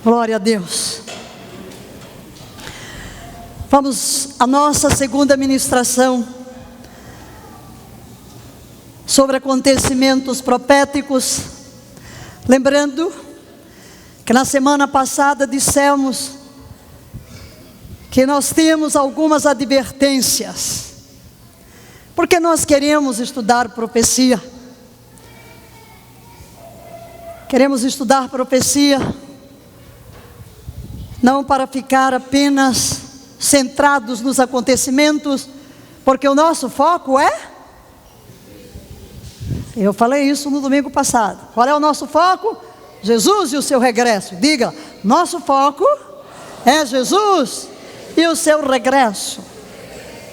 Glória a Deus. Vamos à nossa segunda ministração sobre acontecimentos proféticos. Lembrando que na semana passada dissemos que nós temos algumas advertências, porque nós queremos estudar profecia. Queremos estudar profecia não para ficar apenas centrados nos acontecimentos, porque o nosso foco é... Eu falei isso no domingo passado. Qual é o nosso foco? Jesus e o seu regresso. Diga, nosso foco é Jesus e o seu regresso.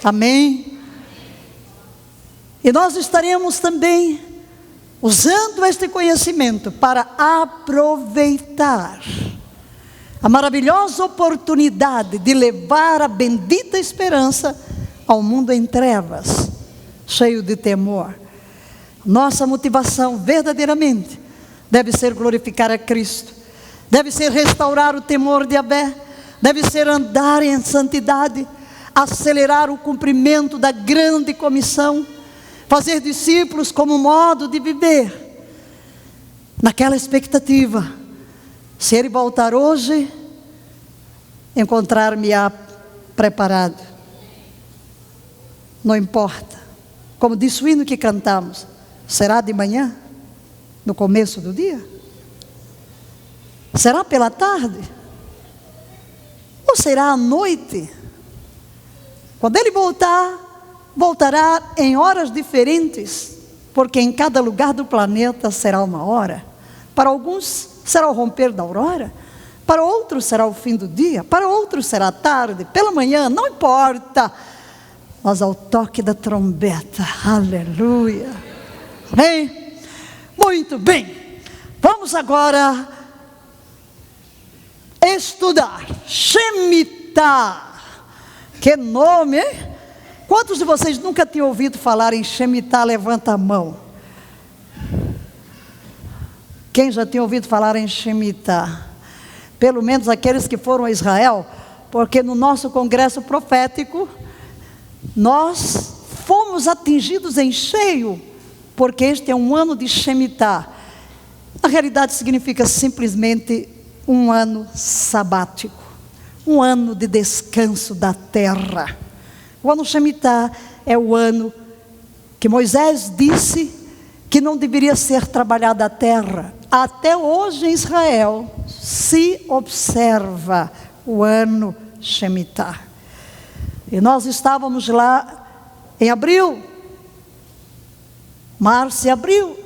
Amém? E nós estaremos também usando este conhecimento para aproveitar a maravilhosa oportunidade de levar a bendita esperança ao mundo em trevas, cheio de temor. Nossa motivação verdadeiramente deve ser glorificar a Cristo, deve ser restaurar o temor de Yahvé, deve ser andar em santidade, acelerar o cumprimento da grande comissão, fazer discípulos como modo de viver, naquela expectativa. Se Ele voltar hoje, encontrar-me-á preparado. Não importa, como disse o hino que cantamos, será de manhã, no começo do dia? Será pela tarde? Ou será à noite? Quando Ele voltar, voltará em horas diferentes, porque em cada lugar do planeta será uma hora. Para alguns será o romper da aurora, para outros será o fim do dia, para outros será tarde, pela manhã, não importa, mas ao toque da trombeta, aleluia, amém? Muito bem, vamos agora estudar Shemitah. Que nome, hein? Quantos de vocês nunca tinham ouvido falar em Shemitah? Levanta a mão. Quem já tinha ouvido falar em Shemitah? Pelo menos aqueles que foram a Israel, porque no nosso congresso profético, nós fomos atingidos em cheio, porque este é um ano de Shemitah. Na realidade significa simplesmente um ano sabático, um ano de descanso da terra. O ano Shemitah é o ano que Moisés disse que não deveria ser trabalhada a terra. Até hoje em Israel se observa o ano Shemitah. E nós estávamos lá em abril, março e abril.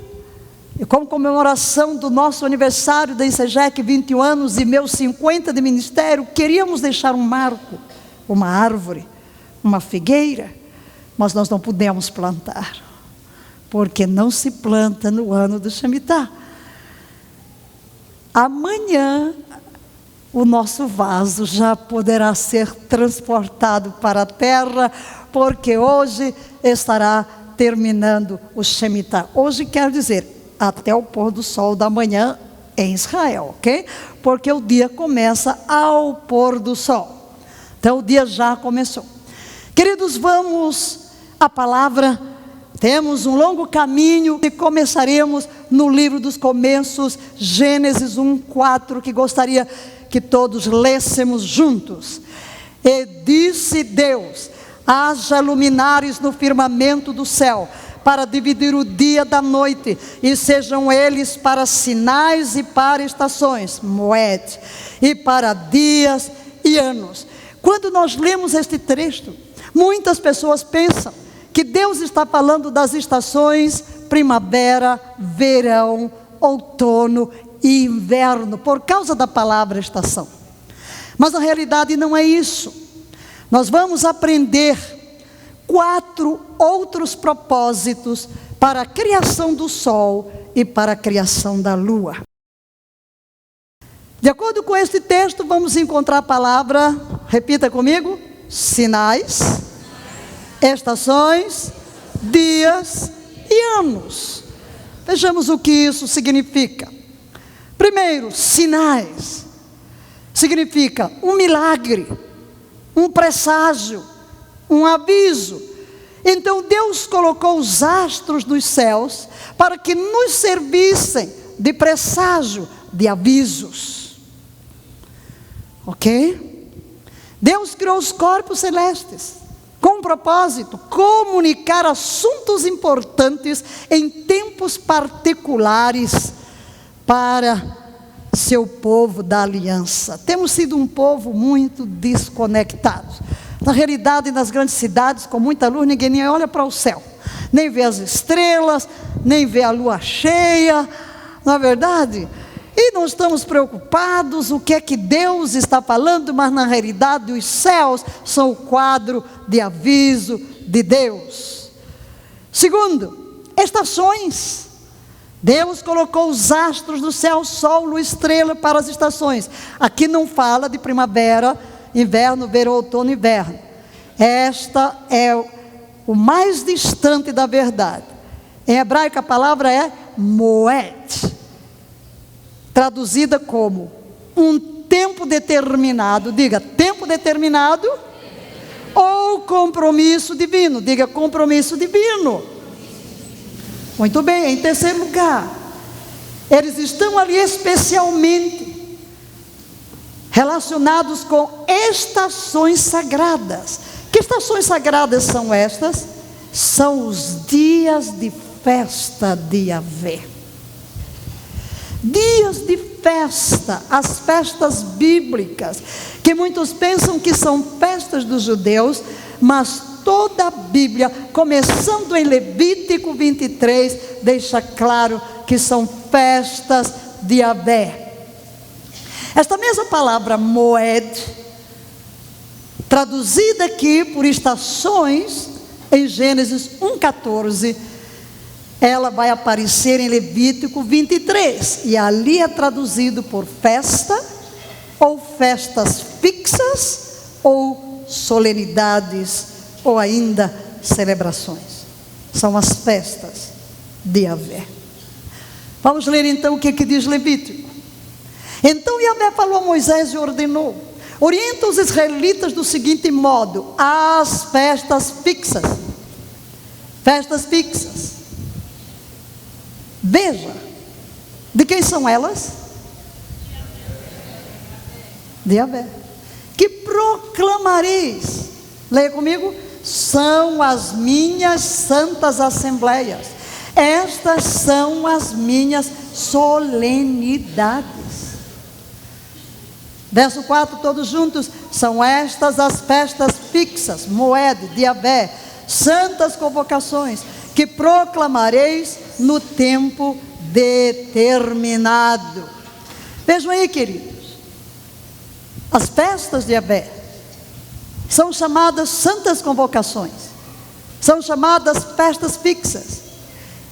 E como comemoração do nosso aniversário da ICEGEC, 21 anos e meus 50 de ministério, queríamos deixar um marco, uma árvore, uma figueira, mas nós não pudemos plantar, porque não se planta no ano do Shemitah. Amanhã, o nosso vaso já poderá ser transportado para a terra, porque hoje estará terminando o Shemitah. Hoje quer dizer, até o pôr do sol da manhã em Israel, ok? Porque o dia começa ao pôr do sol. Então o dia já começou. Queridos, vamos à palavra. Temos um longo caminho e começaremos no livro dos começos, Gênesis 1:4, que gostaria que todos lêssemos juntos. E disse Deus: haja luminares no firmamento do céu, para dividir o dia da noite, e sejam eles para sinais e para estações, moed, e para dias e anos. Quando nós lemos este trecho, muitas pessoas pensam que Deus está falando das estações primavera, verão, outono e inverno, por causa da palavra estação. Mas na realidade não é isso. Nós vamos aprender 4 outros propósitos para a criação do sol e para a criação da lua. De acordo com este texto, vamos encontrar a palavra, repita comigo, sinais, estações, dias e anos. Vejamos o que isso significa. Primeiro, sinais. significa um milagre, um presságio, um aviso. Então Deus colocou os astros nos céus para que nos servissem de presságio, de avisos. Ok? Deus criou os corpos celestes com um propósito: comunicar assuntos importantes em tempos particulares para seu povo da aliança. Temos sido um povo muito desconectado. Na realidade, nas grandes cidades, com muita luz, ninguém nem olha para o céu, nem vê as estrelas, nem vê a lua cheia, não é verdade? E não estamos preocupados o que é que Deus está falando, mas na realidade os céus são o quadro de aviso de Deus. Segundo, estações. Deus colocou os astros do céu, sol, lua, estrela para as estações. Aqui não fala de primavera, inverno, verão, outono e inverno. Esta é o mais distante da verdade. Em hebraico a palavra é moed, traduzida como um tempo determinado. Diga, tempo determinado. Ou compromisso divino. Diga, compromisso divino. Muito bem. Em terceiro lugar, eles estão ali especialmente relacionados com estações sagradas. Que estações sagradas são estas? São os dias de festa de Yahvé. Dias de festa, as festas bíblicas, que muitos pensam que são festas dos judeus, mas toda a Bíblia, começando em Levítico 23, deixa claro que são festas de Yahvé. Esta mesma palavra moed, traduzida aqui por estações, em Gênesis 1,14, ela vai aparecer em Levítico 23, e ali é traduzido por festa, ou festas fixas, ou solenidades, ou ainda celebrações. São as festas de Yahvé. Vamos ler então o que diz Levítico. Então Yahvé falou a Moisés e ordenou: orienta os israelitas do seguinte modo: as festas fixas. Festas fixas. Veja, de quem são elas? De Yahvé. Que proclamareis, leia comigo: são as minhas santas assembleias. Estas são as minhas solenidades. Verso 4, todos juntos: são estas as festas fixas, moed, de Yahvé, santas convocações, que proclamareis no tempo determinado. Vejam aí, queridos, as festas de Yahvé são chamadas santas convocações, são chamadas festas fixas.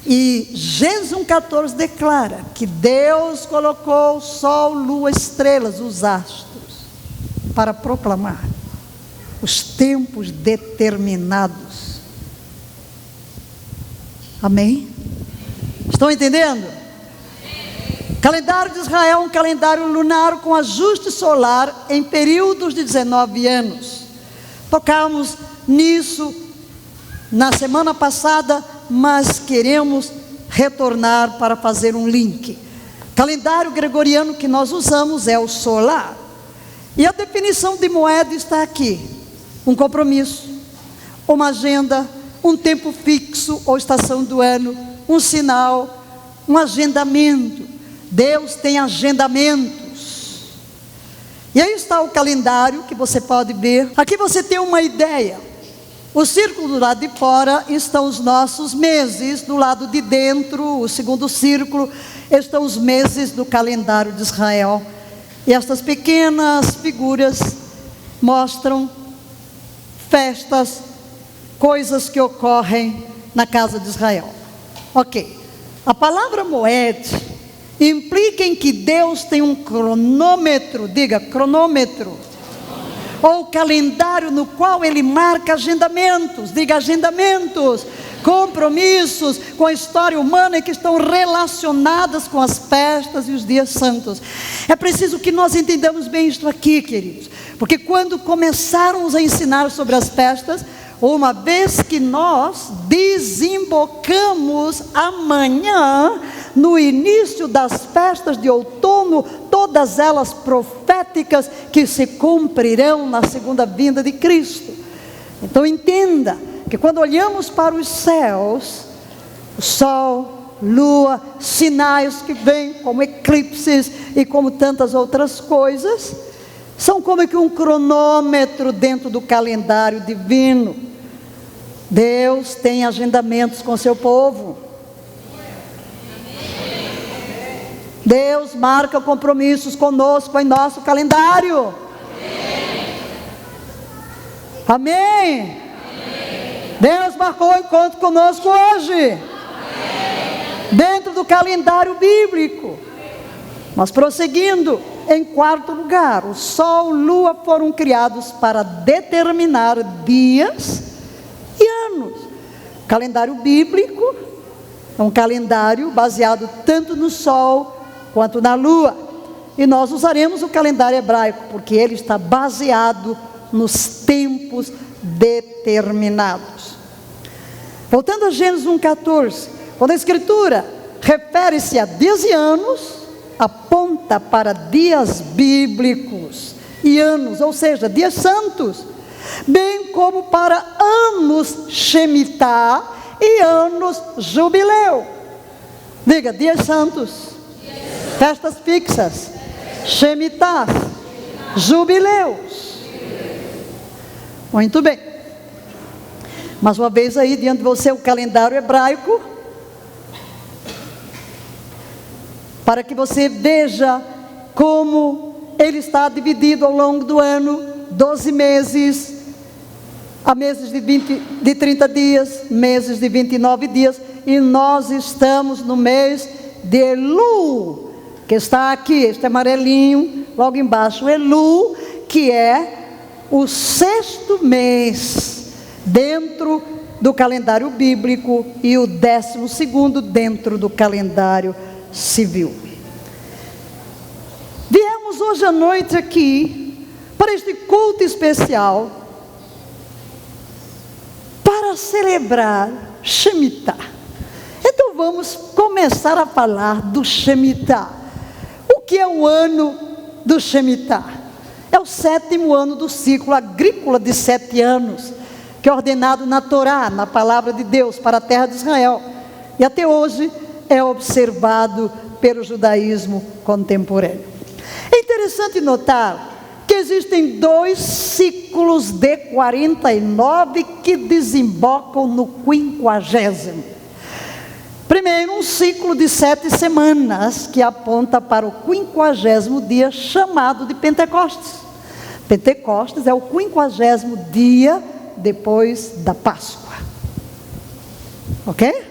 E Gênesis 1,14 declara que Deus colocou o sol, lua, estrelas, os astros, para proclamar os tempos determinados. Amém? Estão entendendo? Calendário de Israel é um calendário lunar com ajuste solar em períodos de 19 anos. Tocamos nisso na semana passada, mas queremos retornar para fazer um link. Calendário gregoriano que nós usamos é o solar. E a definição de moeda está aqui: um compromisso, uma agenda, um tempo fixo ou estação do ano, um sinal, um agendamento. Deus tem agendamentos. E aí está o calendário que você pode ver. Aqui você tem uma ideia. O círculo do lado de fora estão os nossos meses, do lado de dentro, o segundo círculo, estão os meses do calendário de Israel. E estas pequenas figuras mostram festas, coisas que ocorrem na casa de Israel. Ok, a palavra moed implica em que Deus tem um cronômetro, diga cronômetro, ou calendário no qual ele marca agendamentos, diga agendamentos, compromissos com a história humana e que estão relacionadas com as festas e os dias santos. É preciso que nós entendamos bem isto aqui, queridos, porque quando começarmos a ensinar sobre as festas, uma vez que nós desembocamos amanhã, no início das festas de outono, todas elas proféticas que se cumprirão na segunda vinda de Cristo. Então entenda que quando olhamos para os céus, o sol, lua, sinais que vêm como eclipses e como tantas outras coisas, são como que um cronômetro dentro do calendário divino. Deus tem agendamentos com seu povo. Deus marca compromissos conosco em nosso calendário. Amém. Deus marcou um encontro conosco hoje. Dentro do calendário bíblico. Mas prosseguindo, em quarto lugar, o sol e a lua foram criados para determinar dias e anos. O calendário bíblico é um calendário baseado tanto no sol quanto na lua. E nós usaremos o calendário hebraico, porque ele está baseado nos tempos determinados. Voltando a Gênesis 1,14, quando a Escritura refere-se a dias e anos, aponta para dias bíblicos e anos, ou seja, dias santos, bem como para anos Shemitah e anos Jubileu. Diga, dias santos, festas fixas, Shemitah, Jubileus. Muito bem. Mais uma vez aí diante de você o calendário hebraico, para que você veja como ele está dividido ao longo do ano, 12 meses, há meses de 30 dias, meses de 29 dias, e nós estamos no mês de Elul, que está aqui, este amarelinho, logo embaixo, Elul, que é o 6º mês dentro do calendário bíblico e o 12º dentro do calendário civil. Viemos hoje à noite aqui para este culto especial para celebrar Shemitah. Então vamos começar a falar do Shemitah. O que é o ano do Shemitah? É o 7º ano do ciclo agrícola de 7 anos, que é ordenado na Torá, na palavra de Deus, para a terra de Israel. E até hoje é observado pelo judaísmo contemporâneo. É interessante notar que existem 2 ciclos de 49 que desembocam no 50º. Primeiro, um ciclo de 7 semanas, que aponta para o 50º dia, chamado de Pentecostes. Pentecostes é o 50º dia depois da Páscoa. Ok?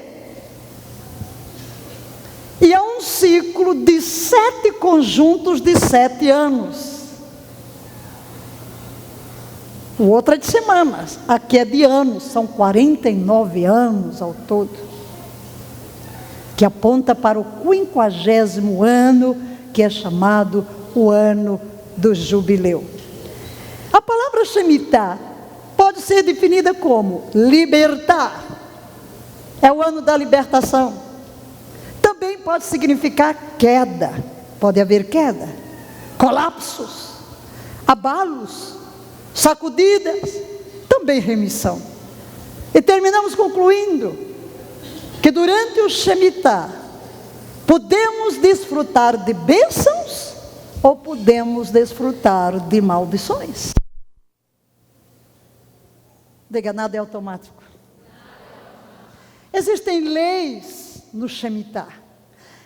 E é um ciclo de 7 conjuntos de 7 anos. O outro é de semanas, aqui é de anos, são 49 anos ao todo, que aponta para o 50º ano, que é chamado o ano do jubileu. A palavra Shemitah pode ser definida como libertar, é o ano da libertação. Também pode significar queda, pode haver queda, colapsos, abalos, sacudidas, também remissão. E terminamos concluindo que durante o Shemitah podemos desfrutar de bênçãos ou podemos desfrutar de maldições. Diga, nada é automático. Existem leis no Shemitah.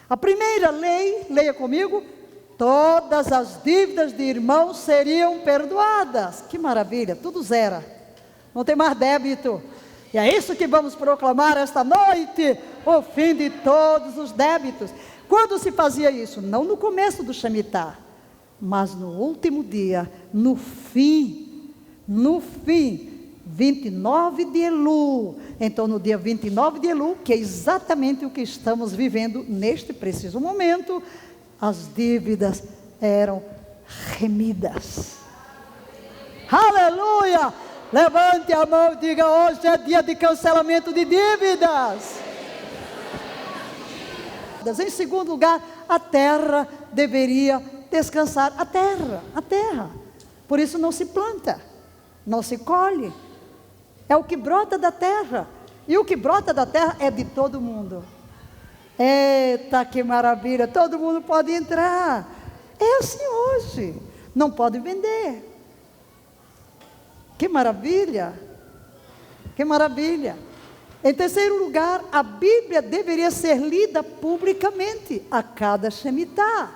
A primeira lei, leia comigo: todas as dívidas de irmãos seriam perdoadas. Que maravilha, tudo zera, não tem mais débito. E é isso que vamos proclamar esta noite, o fim de todos os débitos. Quando se fazia isso? Não no começo do Shemitah, mas no último dia, no fim no fim, 29 de Elul. Então, no dia 29 de Elul, que é exatamente o que estamos vivendo neste preciso momento, as dívidas eram remidas. Aleluia! Levante a mão e diga: hoje é dia de cancelamento de dívidas. Em segundo lugar, a terra deveria descansar. A terra. Por isso não se planta, não se colhe. É o que brota da terra. E o que brota da terra é de todo mundo. Eita, que maravilha! Todo mundo pode entrar. É assim hoje. Não pode vender. Que maravilha! Que maravilha! Em terceiro lugar, a Bíblia deveria ser lida publicamente a cada Shemitah.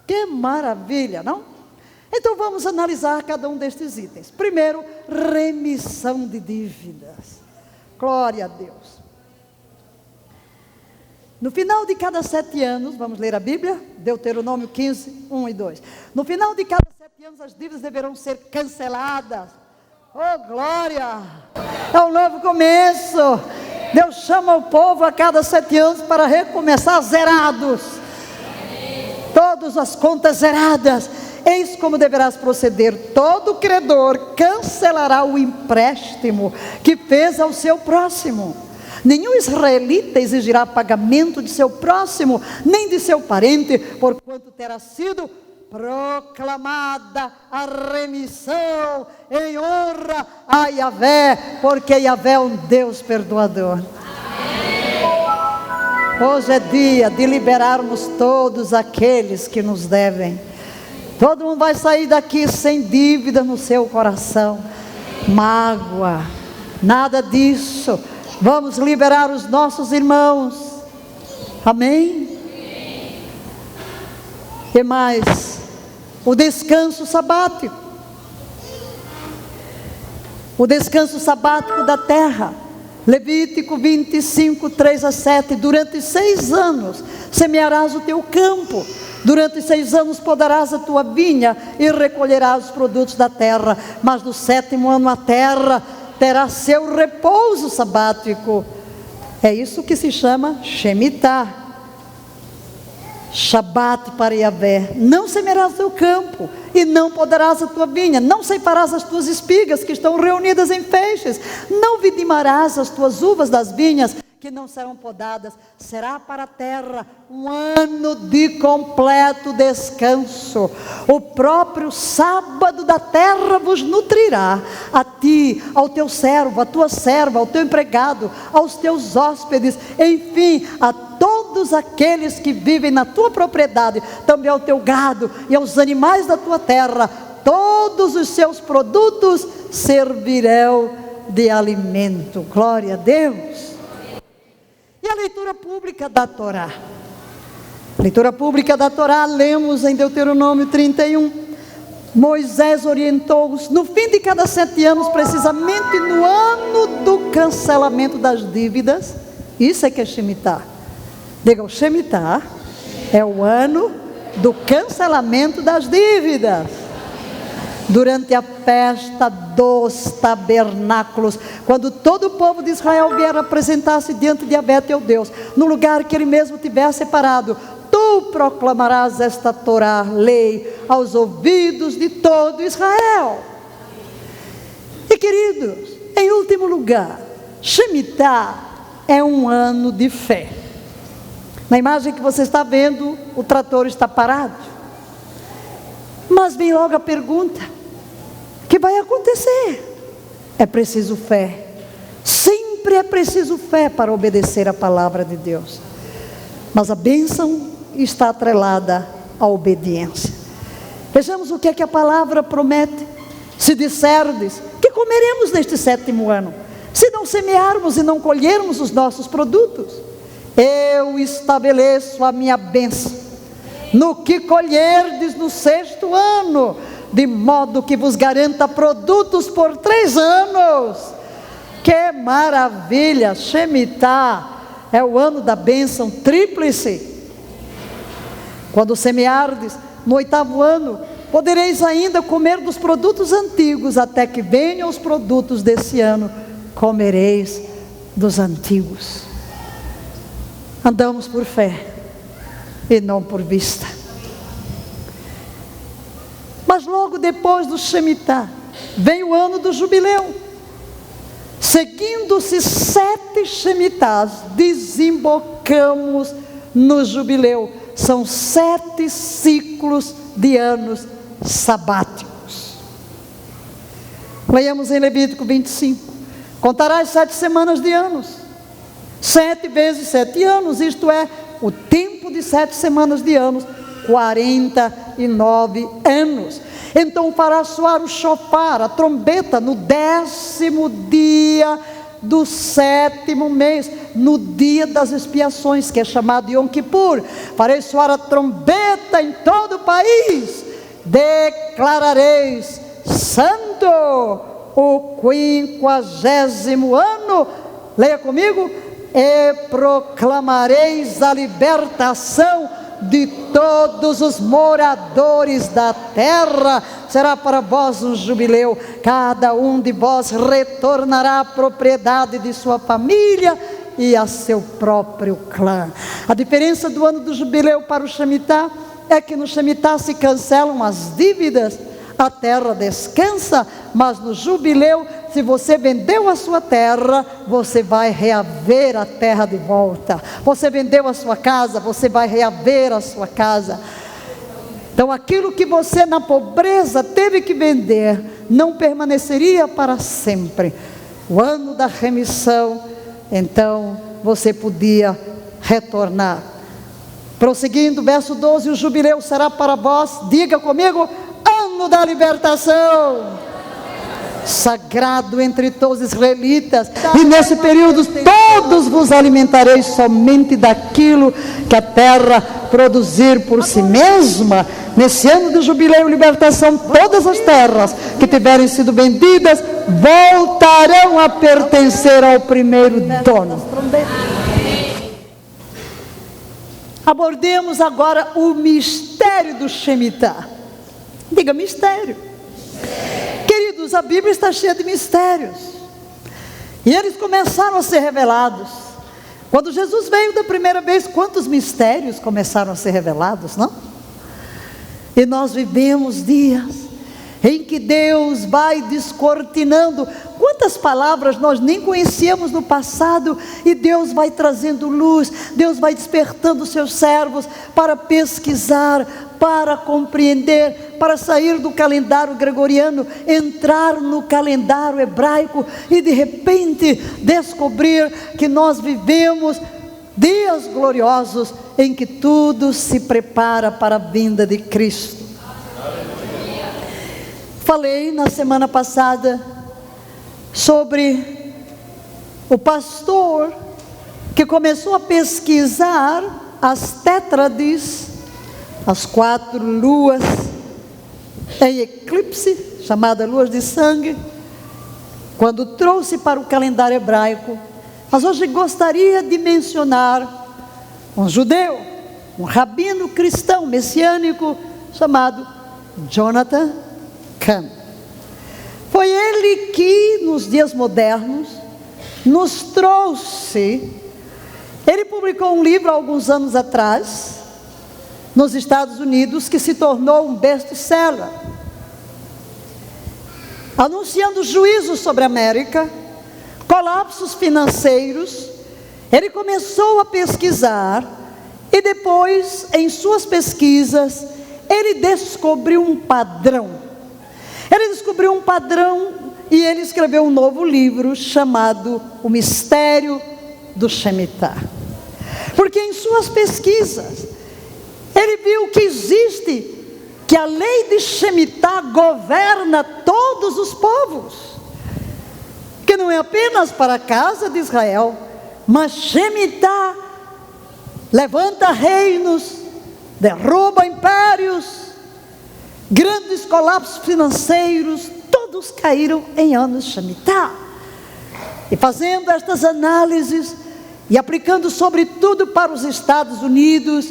Que maravilha, não? Então vamos analisar cada um destes itens. Primeiro, remissão de dívidas. Glória a Deus. No final de cada 7 anos, vamos ler a Bíblia? Deuteronômio 15, 1 e 2. No final de cada 7 anos, as dívidas deverão ser canceladas. Oh, glória! É um novo começo. Deus chama o povo a cada 7 anos para recomeçar zerados. Todas as contas zeradas. Eis como deverás proceder: todo credor cancelará o empréstimo que fez ao seu próximo. Nenhum israelita exigirá pagamento de seu próximo, nem de seu parente, porquanto terá sido proclamada a remissão em honra a Yahvé, porque Yahvé é um Deus perdoador. Hoje é dia de liberarmos todos aqueles que nos devem. Todo mundo vai sair daqui sem dívida no seu coração, mágoa, nada disso. Vamos liberar os nossos irmãos. Amém? E mais, o descanso sabático. O descanso sabático da terra. Levítico 25, 3 a 7. Durante 6 anos semearás o teu campo. Durante 6 anos podarás a tua vinha e recolherás os produtos da terra. Mas no 7º ano a terra terá seu repouso sabático. É isso que se chama Shemitah. Shabat para Yahvé. Não semearás o teu campo e não podarás a tua vinha. Não ceifarás as tuas espigas que estão reunidas em feixes. Não vidimarás as tuas uvas das vinhas que não serão podadas. Será para a terra um ano de completo descanso. O próprio sábado da terra vos nutrirá, a ti, ao teu servo, à tua serva, ao teu empregado, aos teus hóspedes, enfim, a todos aqueles que vivem na tua propriedade, também ao teu gado e aos animais da tua terra. Todos os seus produtos servirão de alimento. Glória a Deus. E a leitura pública da Torá? A leitura pública da Torá, lemos em Deuteronômio 31. Moisés orientou-os no fim de cada 7 anos, precisamente no ano do cancelamento das dívidas. Isso é que é Shemitah. Diga, o Shemitah é o ano do cancelamento das dívidas. Durante a festa dos tabernáculos, quando todo o povo de Israel vier apresentar-se diante de Yahvé teu Deus, no lugar que ele mesmo tiver separado, tu proclamarás esta Torá, lei, aos ouvidos de todo Israel. E queridos, em último lugar, Shemitah é um ano de fé. Na imagem que você está vendo, o trator está parado. Mas vem logo a pergunta: o que vai acontecer? É preciso fé. Sempre é preciso fé para obedecer a palavra de Deus. Mas a bênção está atrelada à obediência. Vejamos o que é que a palavra promete. Se disserdes que comeremos neste 7º ano, se não semearmos e não colhermos os nossos produtos, eu estabeleço a minha bênção no que colherdes no 6º ano, de modo que vos garanta produtos por 3 anos. Que maravilha! Shemitah é o ano da bênção tríplice. Quando semeardes no 8º ano, podereis ainda comer dos produtos antigos, até que venham os produtos desse ano, comereis dos antigos. Andamos por fé e não por vista. Mas logo depois do Shemitah, vem o ano do jubileu. Seguindo-se 7 Shemitahs, desembocamos no jubileu. São 7 ciclos de anos sabáticos. Leiamos em Levítico 25. Contarás 7 semanas de anos. 7 vezes 7 anos, isto é, o tempo de 7 semanas de anos, 49 anos. Então farás soar o shofar, a trombeta, no 10º dia do 7º mês, no dia das expiações, que é chamado Yom Kippur. Farei soar a trombeta em todo o país. Declarareis santo o 50º ano. Leia comigo. E proclamareis a libertação de todos os moradores da terra. Será para vós um jubileu. Cada um de vós retornará à propriedade de sua família e a seu próprio clã. A diferença do ano do jubileu para o Shemitah é que no Shemitah se cancelam as dívidas, a terra descansa, mas no jubileu, se você vendeu a sua terra, você vai reaver a terra de volta. Você vendeu a sua casa, você vai reaver a sua casa. Então aquilo que você na pobreza teve que vender, não permaneceria para sempre. O ano da remissão, então você podia retornar. Prosseguindo, verso 12, o jubileu será para vós, diga comigo, ano da libertação. Sagrado entre todos os israelitas, e nesse período todos vos alimentareis somente daquilo que a terra produzir por si mesma. Nesse ano do jubileu e libertação, todas as terras que tiverem sido vendidas voltarão a pertencer ao primeiro dono. Abordemos agora o mistério do Shemitah. Diga mistério. Queridos, a Bíblia está cheia de mistérios, e eles começaram a ser revelados. Quando Jesus veio da primeira vez, quantos mistérios começaram a ser revelados, não? E nós vivemos dias em que Deus vai descortinando. Quantas palavras nós nem conhecíamos no passado, e Deus vai trazendo luz, Deus vai despertando os seus servos para pesquisar, para compreender, para sair do calendário gregoriano, entrar no calendário hebraico e de repente descobrir que nós vivemos dias gloriosos em que tudo se prepara para a vinda de Cristo. Falei na semana passada sobre o pastor que começou a pesquisar as tétrades, as 4 luas em eclipse, chamada luas de sangue, quando trouxe para o calendário hebraico. Mas hoje gostaria de mencionar um judeu, um rabino cristão messiânico chamado Jonathan Cahn. Foi ele que nos dias modernos nos trouxe. Ele publicou um livro há alguns anos atrás nos Estados Unidos, que se tornou um best-seller, anunciando juízo sobre a América, colapsos financeiros. Ele começou a pesquisar, e depois, em suas pesquisas, ele descobriu um padrão. E ele escreveu um novo livro chamado O Mistério do Shemitah. Porque em suas pesquisas, ele viu que a lei de Shemitah governa todos os povos, que não é apenas para a casa de Israel, mas Shemitah levanta reinos, derruba impérios, grandes colapsos financeiros, todos caíram em anos Shemitah. E fazendo estas análises e aplicando sobretudo para os Estados Unidos,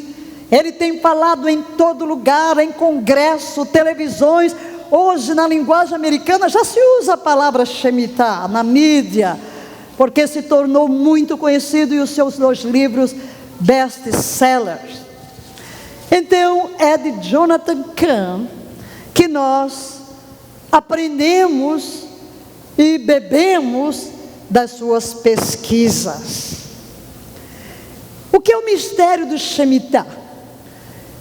Ele tem falado em todo lugar, em congresso, televisões. Hoje, na linguagem americana, já se usa a palavra Shemitah na mídia, porque se tornou muito conhecido e os seus 2 livros best-sellers. Então, é de Jonathan Cahn que nós aprendemos e bebemos das suas pesquisas. O que é o mistério do Shemitah?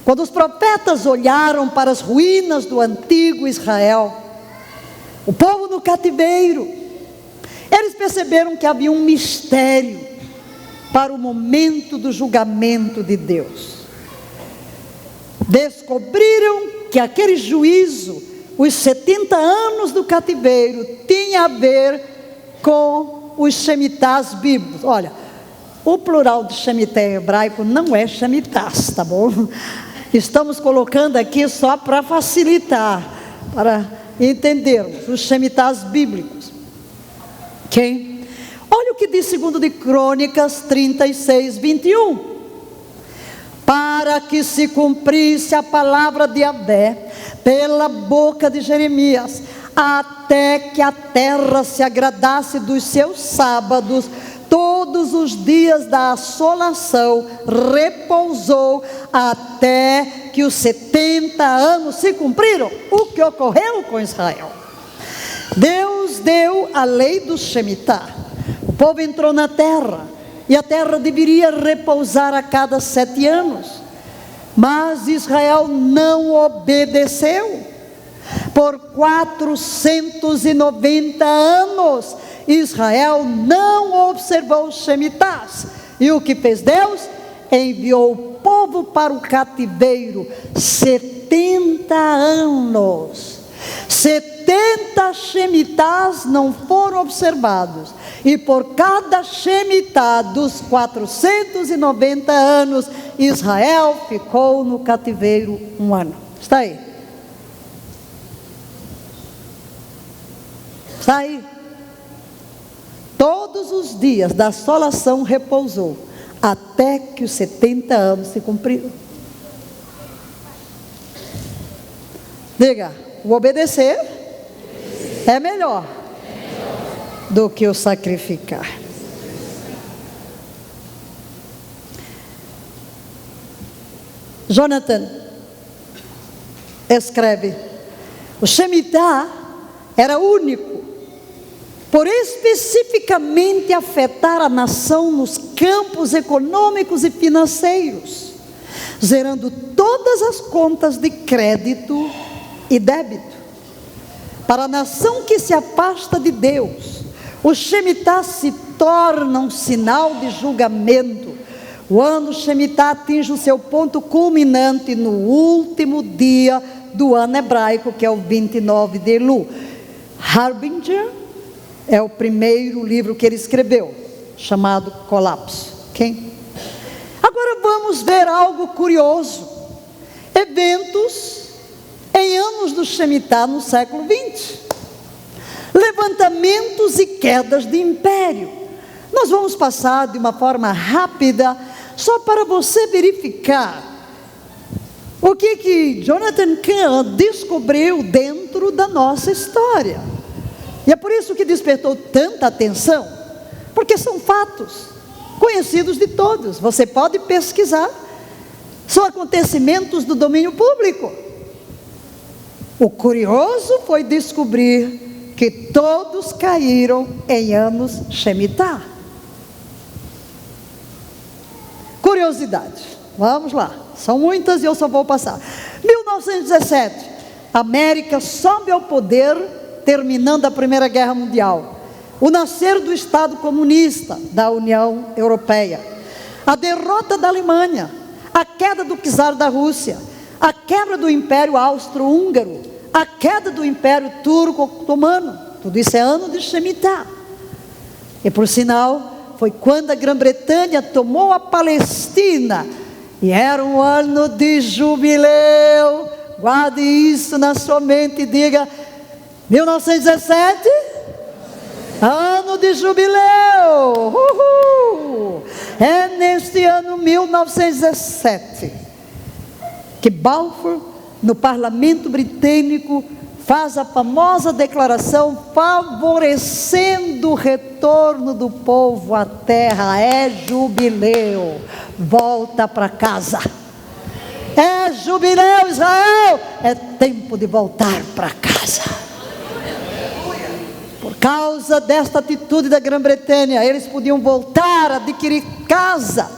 Quando os profetas olharam para as ruínas do antigo Israel, o povo no cativeiro, eles perceberam que havia um mistério para o momento do julgamento de Deus. Descobriram que aquele juízo, os 70 anos do cativeiro, tinha a ver com os Shemitahs bíblicos. Olha, o plural de Shemitah em hebraico não é Shemitahs, tá bom? Estamos colocando aqui só para facilitar, para entendermos os Shemitahs bíblicos. Ok? Olha o que diz 2 de Crônicas 36, 21. Para que se cumprisse a palavra de Yahvé pela boca de Jeremias, até que a terra se agradasse dos seus sábados, todos os dias da assolação, repousou até que os 70 anos se cumpriram. O que ocorreu com Israel? Deus deu a lei do Shemitah. O povo entrou na terra, e a terra deveria repousar a cada 7 anos. Mas Israel não obedeceu. Por 490 anos, Israel não observou os Shemitahs. E o que fez Deus? Enviou o povo para o cativeiro. 70 anos. 70 Shemitahs não foram observados. E por cada Shemitah dos 490 anos, Israel ficou no cativeiro 1 ano. Está aí? Está aí? Todos os dias da assolação repousou, até que os 70 anos se cumpriram. Diga, o obedecer é melhor do que o sacrificar. Jonathan escreve: o Shemitah era único, por especificamente afetar a nação nos campos econômicos e financeiros, zerando todas as contas de crédito e débito. Para a nação que se afasta de Deus, o Shemitah se torna um sinal de julgamento. O ano Shemitah atinge o seu ponto culminante no último dia do ano hebraico, que é o 29 de Elul. Harbinger é o primeiro livro que ele escreveu, chamado Colapso. Okay? Agora vamos ver algo curioso. Eventos em anos do Shemitah no século 20. Levantamentos e quedas de império. Nós vamos passar de uma forma rápida, só para você verificar o que Jonathan Cahn descobriu dentro da nossa história. E é por isso que despertou tanta atenção, porque são fatos conhecidos de todos. Você pode pesquisar, são acontecimentos do domínio público. O curioso foi descobrir que todos caíram em anos Shemitah. Curiosidade, vamos lá, são muitas e eu só vou passar. 1917, América sobe ao poder, terminando a Primeira Guerra Mundial. O nascer do Estado comunista da União Europeia. A derrota da Alemanha, a queda do czar da Rússia, a quebra do Império Austro-Húngaro, a queda do Império Turco-Otomano. Tudo isso é ano de Shemitah. E por sinal, foi quando a Grã-Bretanha tomou a Palestina. E era um ano de jubileu. Guarde isso na sua mente e diga: 1917, ano de jubileu. Uhul! É neste ano 1917 que Balfour, no parlamento britânico, faz a famosa declaração favorecendo o retorno do povo à terra. É jubileu, volta para casa. É jubileu, Israel, é tempo de voltar para casa. Por causa desta atitude da Grã-Bretanha, eles podiam voltar a adquirir casa,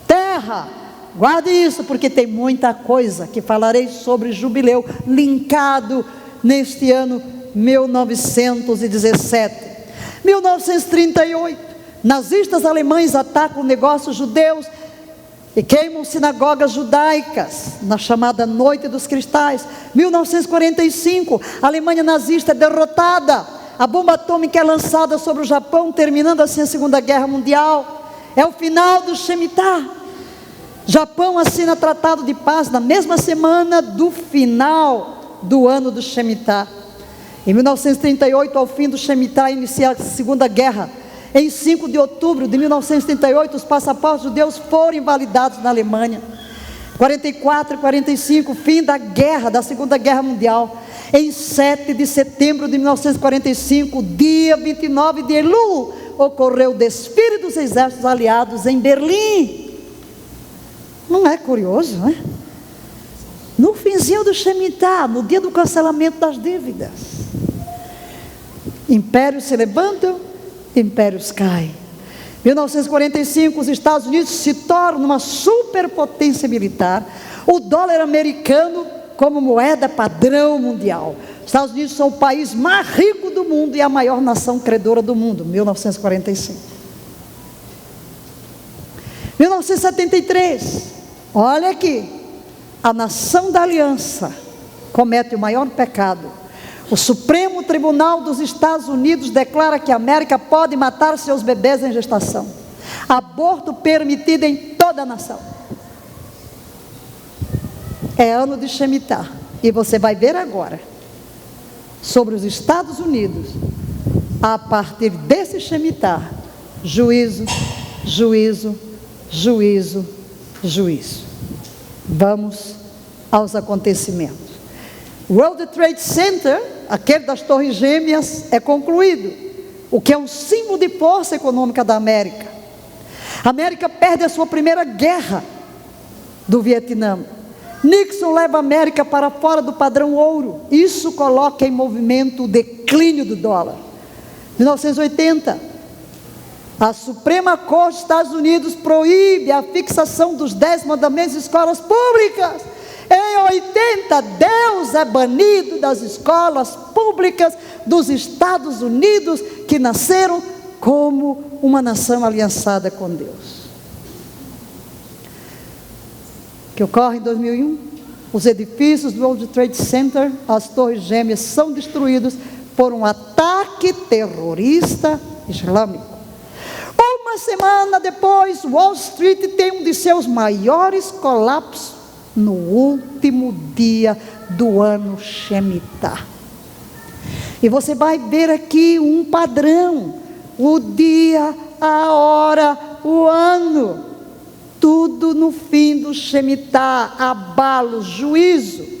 terra. Guarde isso, porque tem muita coisa que falarei sobre jubileu, linkado neste ano 1917. 1938, nazistas alemães atacam negócios judeus e queimam sinagogas judaicas, na chamada Noite dos Cristais. 1945, a Alemanha nazista é derrotada, a bomba atômica é lançada sobre o Japão, terminando assim a Segunda Guerra Mundial. É o final do Shemitah. Japão assina tratado de paz na mesma semana do final do ano do Shemitah. Em 1938, ao fim do Shemitah, inicia a Segunda Guerra. Em 5 de outubro de 1938, os passaportes judeus foram invalidados na Alemanha. 44 e 45, fim da guerra, da Segunda Guerra Mundial. Em 7 de setembro de 1945, dia 29 de Elul, ocorreu o desfile dos exércitos aliados em Berlim. Não é curioso, não é? No finzinho do Shemitah, no dia do cancelamento das dívidas, impérios se levantam, impérios caem. 1945, os Estados Unidos se tornam uma superpotência militar, o dólar americano como moeda padrão mundial. Os Estados Unidos são o país mais rico do mundo e a maior nação credora do mundo. 1945. 1973, olha aqui, a nação da aliança comete o maior pecado. O Supremo Tribunal dos Estados Unidos declara que a América pode matar seus bebês em gestação. Aborto permitido em toda a nação. É ano de Shemitah. E você vai ver agora, sobre os Estados Unidos, a partir desse Shemitah, juízo, juízo, juízo, juízo. Vamos aos acontecimentos. O World Trade Center, aquele das Torres Gêmeas, é concluído, o que é um símbolo de força econômica da América. A América perde a sua primeira guerra do Vietnã. Nixon leva a América para fora do padrão ouro. Isso coloca em movimento o declínio do dólar. 1980, a Suprema Corte dos Estados Unidos proíbe a fixação dos 10 mandamentos em escolas públicas. Em 80, Deus é banido das escolas públicas dos Estados Unidos, que nasceram como uma nação aliançada com Deus. O que ocorre em 2001? Os edifícios do World Trade Center, as Torres Gêmeas, são destruídos por um ataque terrorista islâmico. Uma semana depois, Wall Street tem um de seus maiores colapsos no último dia do ano Shemitah. E você vai ver aqui um padrão: o dia, a hora, o ano, tudo no fim do Shemitah, abalo, juízo.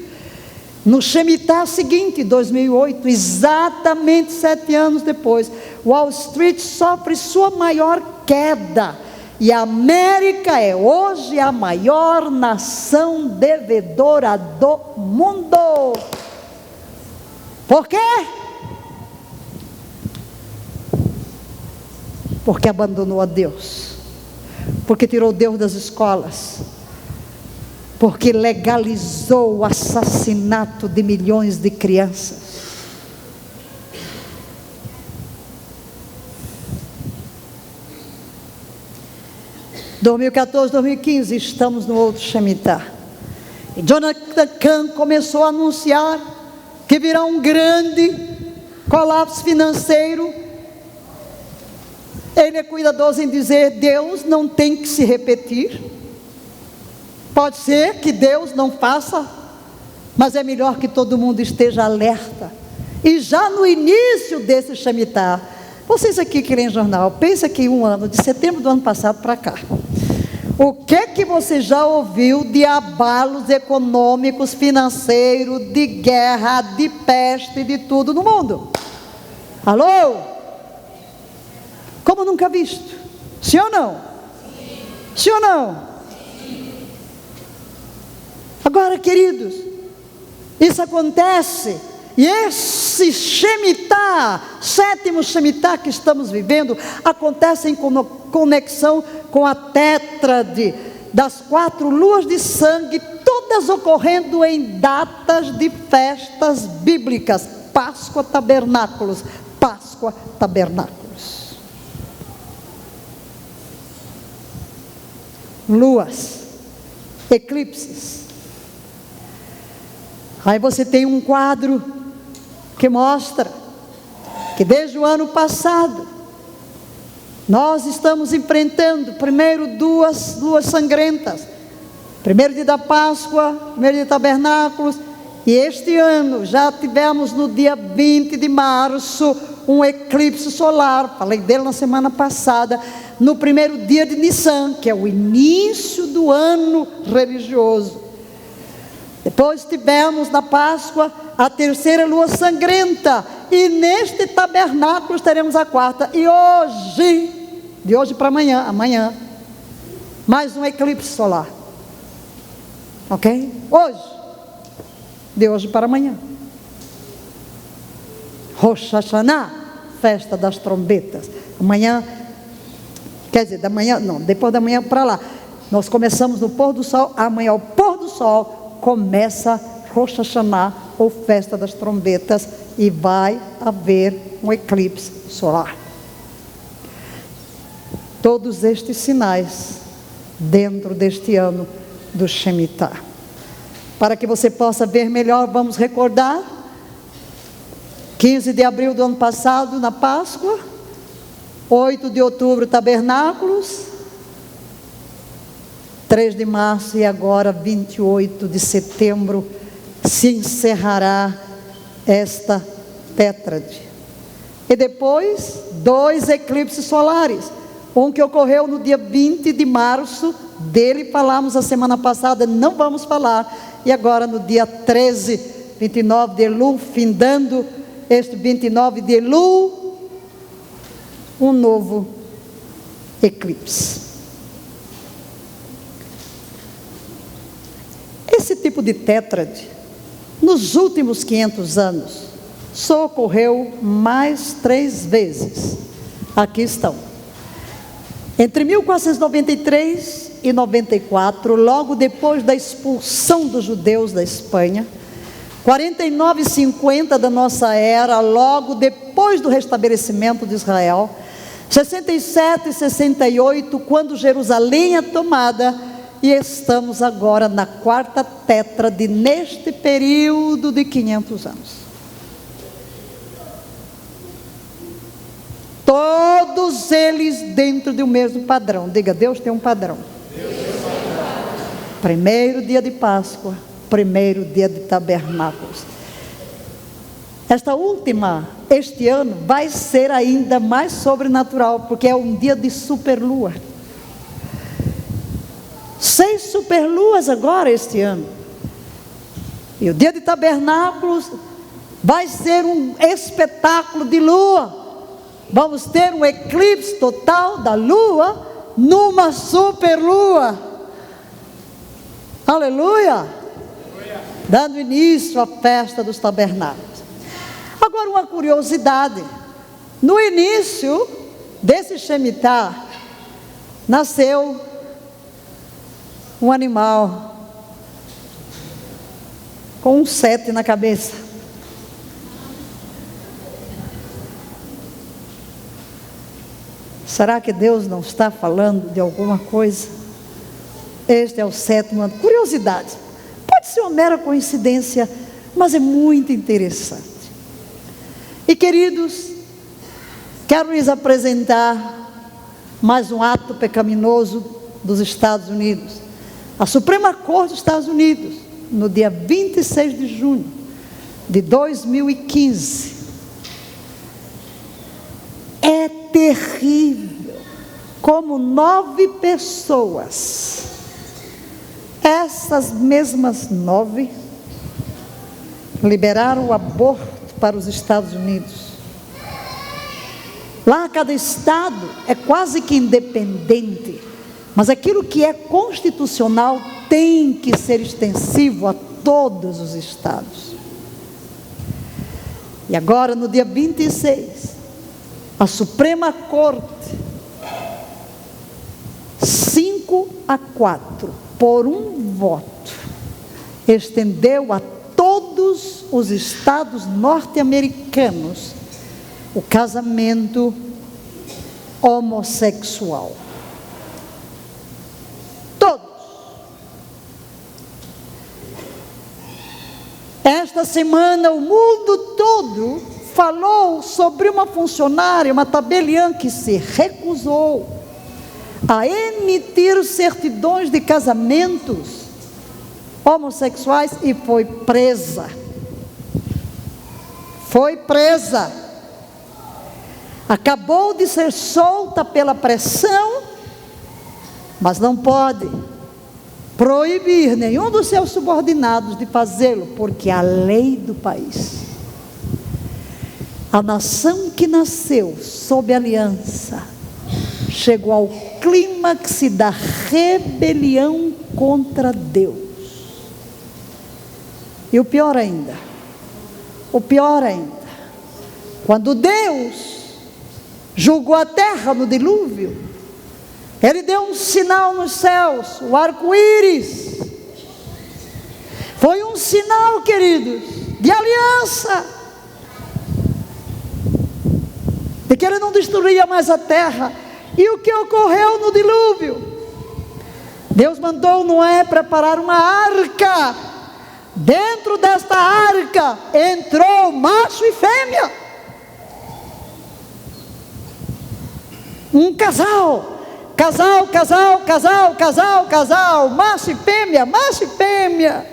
No Shemitah seguinte, 2008, exatamente 7 anos depois, Wall Street sofre sua maior queda, e a América é hoje a maior nação devedora do mundo. Por quê? Porque abandonou a Deus, porque tirou Deus das escolas, porque legalizou o assassinato de milhões de crianças. Em 2014, 2015, estamos no outro Shemitah. E Jonathan Cahn começou a anunciar que virá um grande colapso financeiro. Ele é cuidadoso em dizer: Deus não tem que se repetir. Pode ser que Deus não faça, mas é melhor que todo mundo esteja alerta. E já no início desse Shemitah, vocês aqui que leem jornal, pensa que um ano, de setembro do ano passado para cá, O que você já ouviu de abalos econômicos, financeiros, de guerra, de peste, de tudo no mundo? Alô? Como nunca visto? Sim ou não? Sim ou não? Agora, queridos, isso acontece, e esse Shemitah, sétimo Shemitah que estamos vivendo, acontece em conexão com a tétrade das 4 luas de sangue, todas ocorrendo em datas de festas bíblicas. Páscoa, tabernáculos, Páscoa, tabernáculos. Luas, eclipses. Aí você tem um quadro que mostra que desde o ano passado nós estamos enfrentando primeiro 2 luas sangrentas, primeiro dia da Páscoa, primeiro dia de tabernáculos, e este ano já tivemos no dia 20 de março um eclipse solar, falei dele na semana passada, no primeiro dia de Nissan, que é o início do ano religioso. Depois tivemos na Páscoa a 3ª lua sangrenta, e neste tabernáculo teremos a 4ª, e hoje, de hoje para amanhã, mais um eclipse solar, ok? Hoje, de hoje para amanhã, Rosh Hashanah, festa das trombetas, amanhã, quer dizer, da manhã, não, depois da manhã para lá, nós começamos no pôr do sol, amanhã ao pôr do sol, começa Rosh Hashanah, ou festa das trombetas, e vai haver um eclipse solar. Todos estes sinais dentro deste ano do Shemitah. Para que você possa ver melhor, vamos recordar: 15 de abril do ano passado, na Páscoa, 8 de outubro, tabernáculos, 3 de março e agora 28 de setembro se encerrará esta tétrade. E depois 2 eclipses solares, um que ocorreu no dia 20 de março, dele falamos a semana passada, não vamos falar, e agora no dia 13, 29 de Elul, findando este 29 de Elul, um novo eclipse. Esse tipo de tétrade, nos últimos 500 anos, só ocorreu mais 3 vezes. Aqui estão. Entre 1493 e 94, logo depois da expulsão dos judeus da Espanha, 49 e 50 da nossa era, logo depois do restabelecimento de Israel, 67 e 68, quando Jerusalém é tomada, e estamos agora na 4ª tétrade, neste período de 500 anos. Todos eles dentro do mesmo padrão. Diga, Deus tem um padrão. Primeiro dia de Páscoa, primeiro dia de tabernáculos. Esta última, este ano, vai ser ainda mais sobrenatural, porque é um dia de superlua. 6 superluas agora este ano. E o dia de tabernáculos vai ser um espetáculo de lua. Vamos ter um eclipse total da lua numa superlua. Aleluia! Dando início à festa dos tabernáculos. Agora, uma curiosidade: no início desse Shemitah, nasceu um animal com um 7 na cabeça. Será que Deus não está falando de alguma coisa? Este é o 7º ano. Curiosidade. Pode ser uma mera coincidência, mas é muito interessante. E queridos, quero lhes apresentar mais um ato pecaminoso dos Estados Unidos. A Suprema Corte dos Estados Unidos, no dia 26 de junho de 2015, é terrível como 9 pessoas, essas mesmas 9, liberaram o aborto para os Estados Unidos. Lá cada estado é quase que independente, mas aquilo que é constitucional tem que ser extensivo a todos os estados. E agora, no dia 26, a Suprema Corte, 5-4, por um voto, estendeu a todos os estados norte-americanos o casamento homossexual. Todos. Esta semana o mundo todo falou sobre uma funcionária, uma tabeliã que se recusou a emitir certidões de casamentos homossexuais e foi presa. Foi presa. Acabou de ser solta pela pressão, mas não pode proibir nenhum dos seus subordinados de fazê-lo, porque é a lei do país. A nação que nasceu sob aliança chegou ao clímax da rebelião contra Deus. E o pior ainda, quando Deus julgou a terra no dilúvio, Ele deu um sinal nos céus, o arco-íris. Foi um sinal, queridos, de aliança, de que Ele não destruía mais a terra. E o que ocorreu no dilúvio? Deus mandou Noé preparar uma arca. Dentro desta arca entrou macho e fêmea. Um casal, macho e fêmea.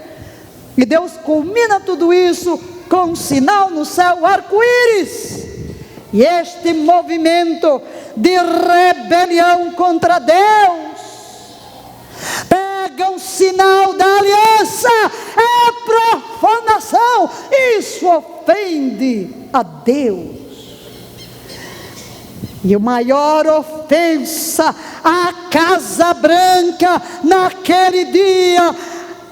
E Deus culmina tudo isso com um sinal no céu, o arco-íris. E este movimento de rebelião contra Deus pega um sinal da aliança, é profanação, isso ofende a Deus. E a maior ofensa à Casa Branca naquele dia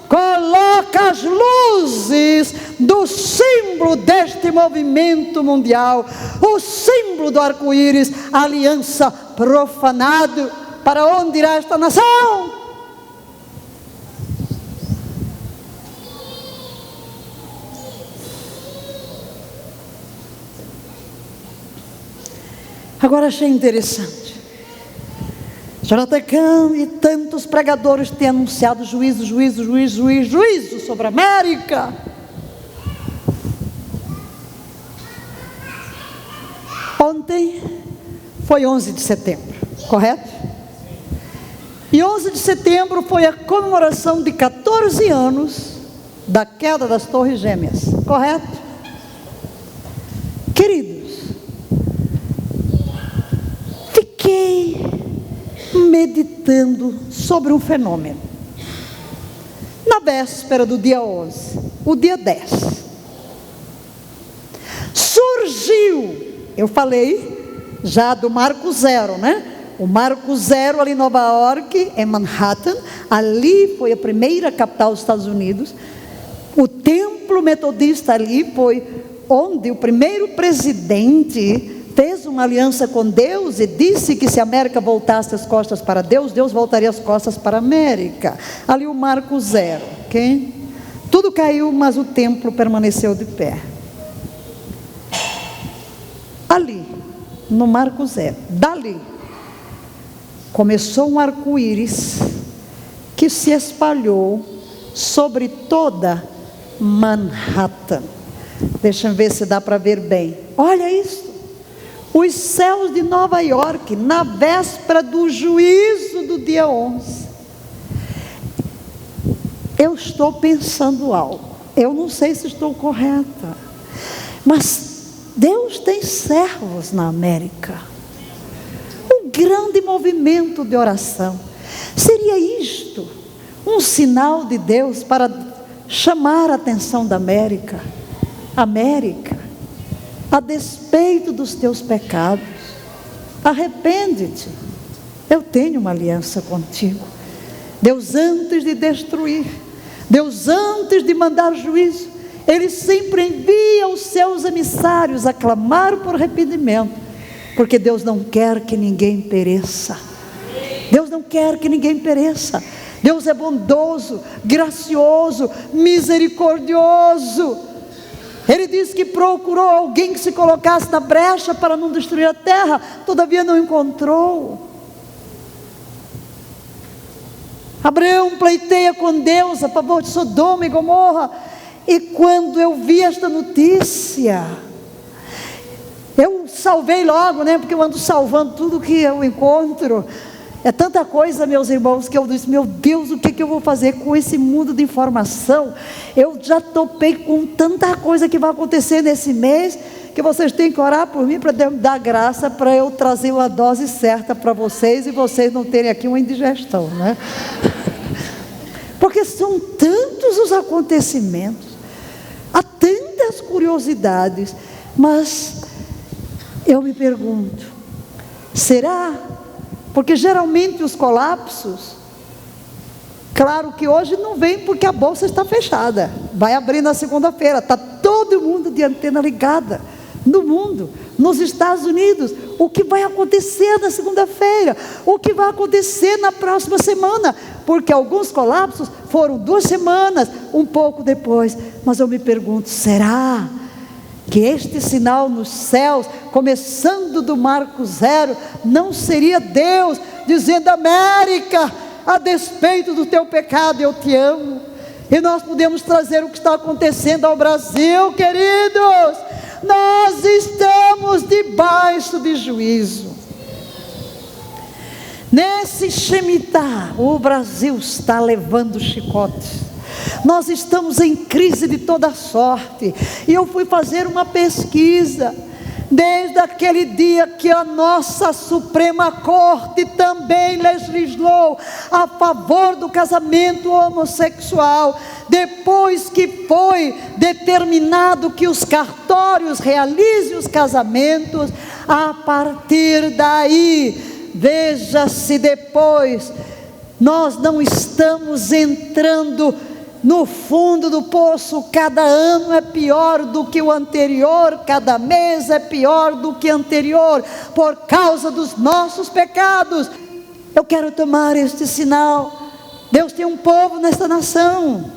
coloca as luzes do símbolo deste movimento mundial, o símbolo do arco-íris, aliança profanado. Para onde irá esta nação? Agora achei interessante. Jonathan Cahn e tantos pregadores têm anunciado juízo sobre a América. Ontem foi 11 de setembro, correto? E 11 de setembro foi a comemoração de 14 anos da queda das Torres Gêmeas, correto? Queridos, fiquei meditando sobre um fenômeno. Na véspera do dia 11, o dia 10, surgiu, eu falei já do Marco Zero, né? O Marco Zero ali em Nova York, em Manhattan, ali foi a primeira capital dos Estados Unidos. O templo metodista ali foi onde o primeiro presidente fez uma aliança com Deus e disse que se a América voltasse as costas para Deus, Deus voltaria as costas para a América. Ali o Marco Zero, ok? Tudo caiu, mas o templo permaneceu de pé. Ali, no Marco Zero, dali, começou um arco-íris que se espalhou sobre toda Manhattan. Deixa eu ver se dá para ver bem. Olha isso. Os céus de Nova York, na véspera do juízo do dia 11. Eu estou pensando algo. Eu não sei se estou correta. Mas Deus tem servos na América. O grande movimento de oração. Seria isto um sinal de Deus para chamar a atenção da América? América, a despeito dos teus pecados, arrepende-te, eu tenho uma aliança contigo. Deus, antes de destruir, Deus, antes de mandar juízo, Ele sempre envia os seus emissários a clamar por arrependimento, porque Deus não quer que ninguém pereça. Deus não quer que ninguém pereça. Deus é bondoso, gracioso, misericordioso. Ele disse que procurou alguém que se colocasse na brecha para não destruir a terra, todavia não encontrou. Abraão pleiteia com Deus a favor de Sodoma e Gomorra, e quando eu vi esta notícia, eu salvei logo, porque eu ando salvando tudo que eu encontro. É tanta coisa, meus irmãos, que eu disse, meu Deus, o que eu vou fazer com esse mundo de informação? Eu já topei com tanta coisa que vai acontecer nesse mês, que vocês têm que orar por mim, para Deus me dar graça, para eu trazer uma dose certa para vocês, e vocês não terem aqui uma indigestão, Porque são tantos os acontecimentos, há tantas curiosidades, mas eu me pergunto, será? Porque geralmente os colapsos, claro que hoje não vem porque a bolsa está fechada, vai abrir na segunda-feira, está todo mundo de antena ligada, no mundo, nos Estados Unidos, o que vai acontecer na segunda-feira, o que vai acontecer na próxima semana, porque alguns colapsos foram 2 semanas, um pouco depois, mas eu me pergunto, será que este sinal nos céus, começando do marco 0, não seria Deus dizendo, América, a despeito do teu pecado, eu te amo? E nós podemos trazer o que está acontecendo ao Brasil, queridos. Nós estamos debaixo de juízo. Nesse Shemitah, o Brasil está levando chicotes. Nós estamos em crise de toda sorte. E eu fui fazer uma pesquisa, desde aquele dia que a nossa Suprema Corte também legislou a favor do casamento homossexual, depois que foi determinado que os cartórios realizem os casamentos, a partir daí, veja-se depois, nós não estamos entrando no fundo do poço. Cada ano é pior do que o anterior, cada mês é pior do que o anterior, por causa dos nossos pecados. Eu quero tomar este sinal. Deus tem um povo nesta nação.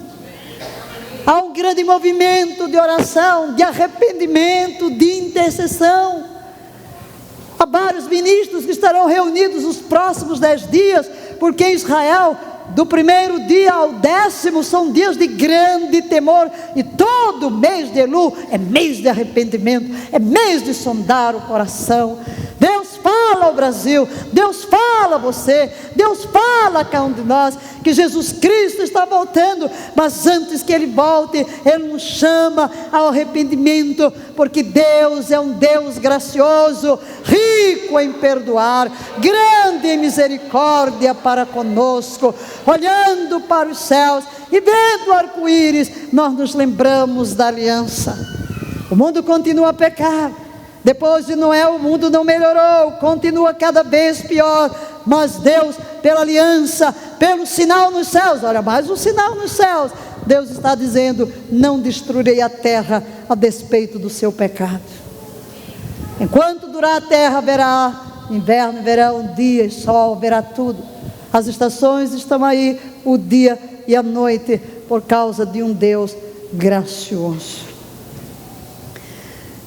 Há um grande movimento de oração, de arrependimento, de intercessão. Há vários ministros que estarão reunidos nos próximos 10 dias, porque em Israel, do primeiro dia ao 10º, são dias de grande temor, e todo mês de Elul é mês de arrependimento, é mês de sondar o coração. Deus fala ao Brasil, Deus fala a você, Deus fala a cada um de nós, que Jesus Cristo está voltando, mas antes que Ele volte, Ele nos chama ao arrependimento, porque Deus é um Deus gracioso, rico em perdoar, grande em misericórdia para conosco. Olhando para os céus e vendo o arco-íris, nós nos lembramos da aliança. O mundo continua a pecar. Depois de Noé, o mundo não melhorou, continua cada vez pior, mas Deus, pela aliança, pelo sinal nos céus, olha mais um sinal nos céus, Deus está dizendo, não destruirei a terra a despeito do seu pecado. Enquanto durar a terra, haverá inverno, verão, dia e sol, haverá tudo. As estações estão aí, o dia e a noite, por causa de um Deus gracioso.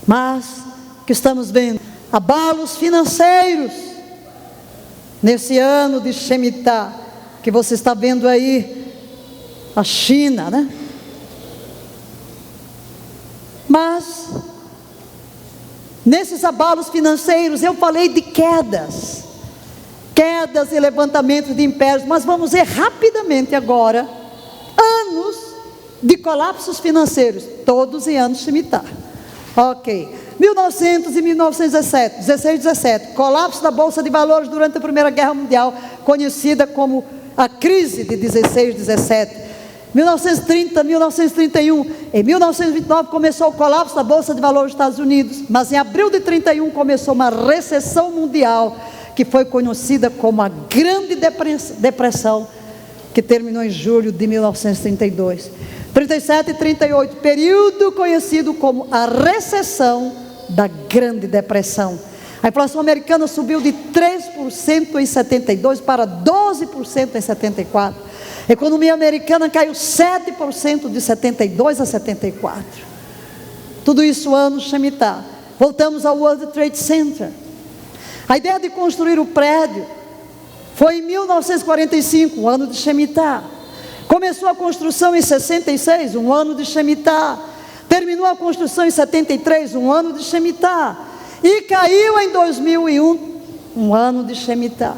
Mas que estamos vendo abalos financeiros nesse ano de Shemitah, que você está vendo aí a China, Mas nesses abalos financeiros eu falei de quedas e levantamentos de impérios, mas vamos ver rapidamente agora anos de colapsos financeiros, todos em anos Shemitah. Ok, 1900 e 1917, 16 e 17, colapso da Bolsa de Valores durante a Primeira Guerra Mundial, conhecida como a crise de 16 e 17. 1930, 1931, em 1929 começou o colapso da Bolsa de Valores dos Estados Unidos, mas em abril de 31 começou uma recessão mundial, que foi conhecida como a Grande Depressão, que terminou em julho de 1932. 37 e 38, período conhecido como a recessão da Grande Depressão. A inflação americana subiu de 3% em 72 para 12% em 74. A economia americana caiu 7% de 72 a 74. Tudo isso ano Shemitah. Voltamos ao World Trade Center. A ideia de construir o prédio foi em 1945, um ano de Shemitah. Começou a construção em 66, um ano de Shemitah. Terminou a construção em 73, um ano de Shemitah. E caiu em 2001, um ano de Shemitah.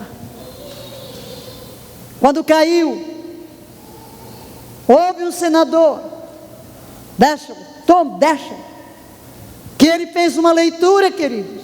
Quando caiu, houve um senador, Tom Daschle, que ele fez uma leitura, queridos.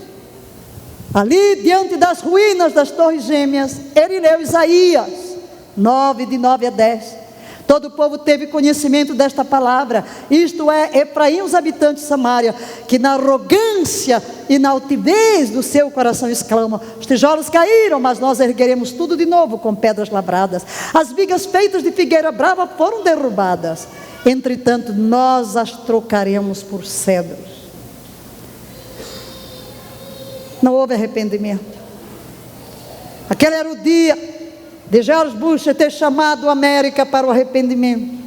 Ali, diante das ruínas das Torres Gêmeas, ele leu Isaías 9, de 9 a 10. Todo o povo teve conhecimento desta palavra, isto é, Efraim, os habitantes de Samaria, que na arrogância e na altivez do seu coração exclamam: os tijolos caíram, mas nós ergueremos tudo de novo com pedras labradas. As vigas feitas de figueira brava foram derrubadas, entretanto nós as trocaremos por cedros. Não houve arrependimento. Aquele era o dia de George Bush ter chamado a América para o arrependimento,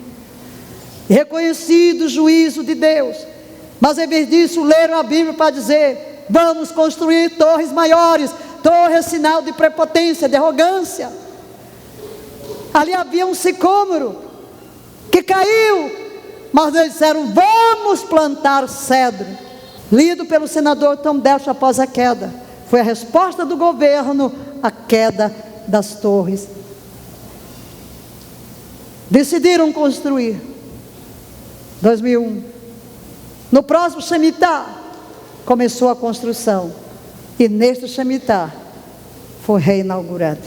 e reconhecido o juízo de Deus, mas em vez disso leram a Bíblia para dizer: vamos construir torres maiores. Torre é sinal de prepotência, de arrogância. Ali havia um sicômoro que caiu, mas eles disseram: vamos plantar cedro. Lido pelo senador Tom Daschle após a queda, foi a resposta do governo à queda das torres. Decidiram construir 2001. No próximo Shemitah começou a construção, e neste Shemitah foi reinaugurado.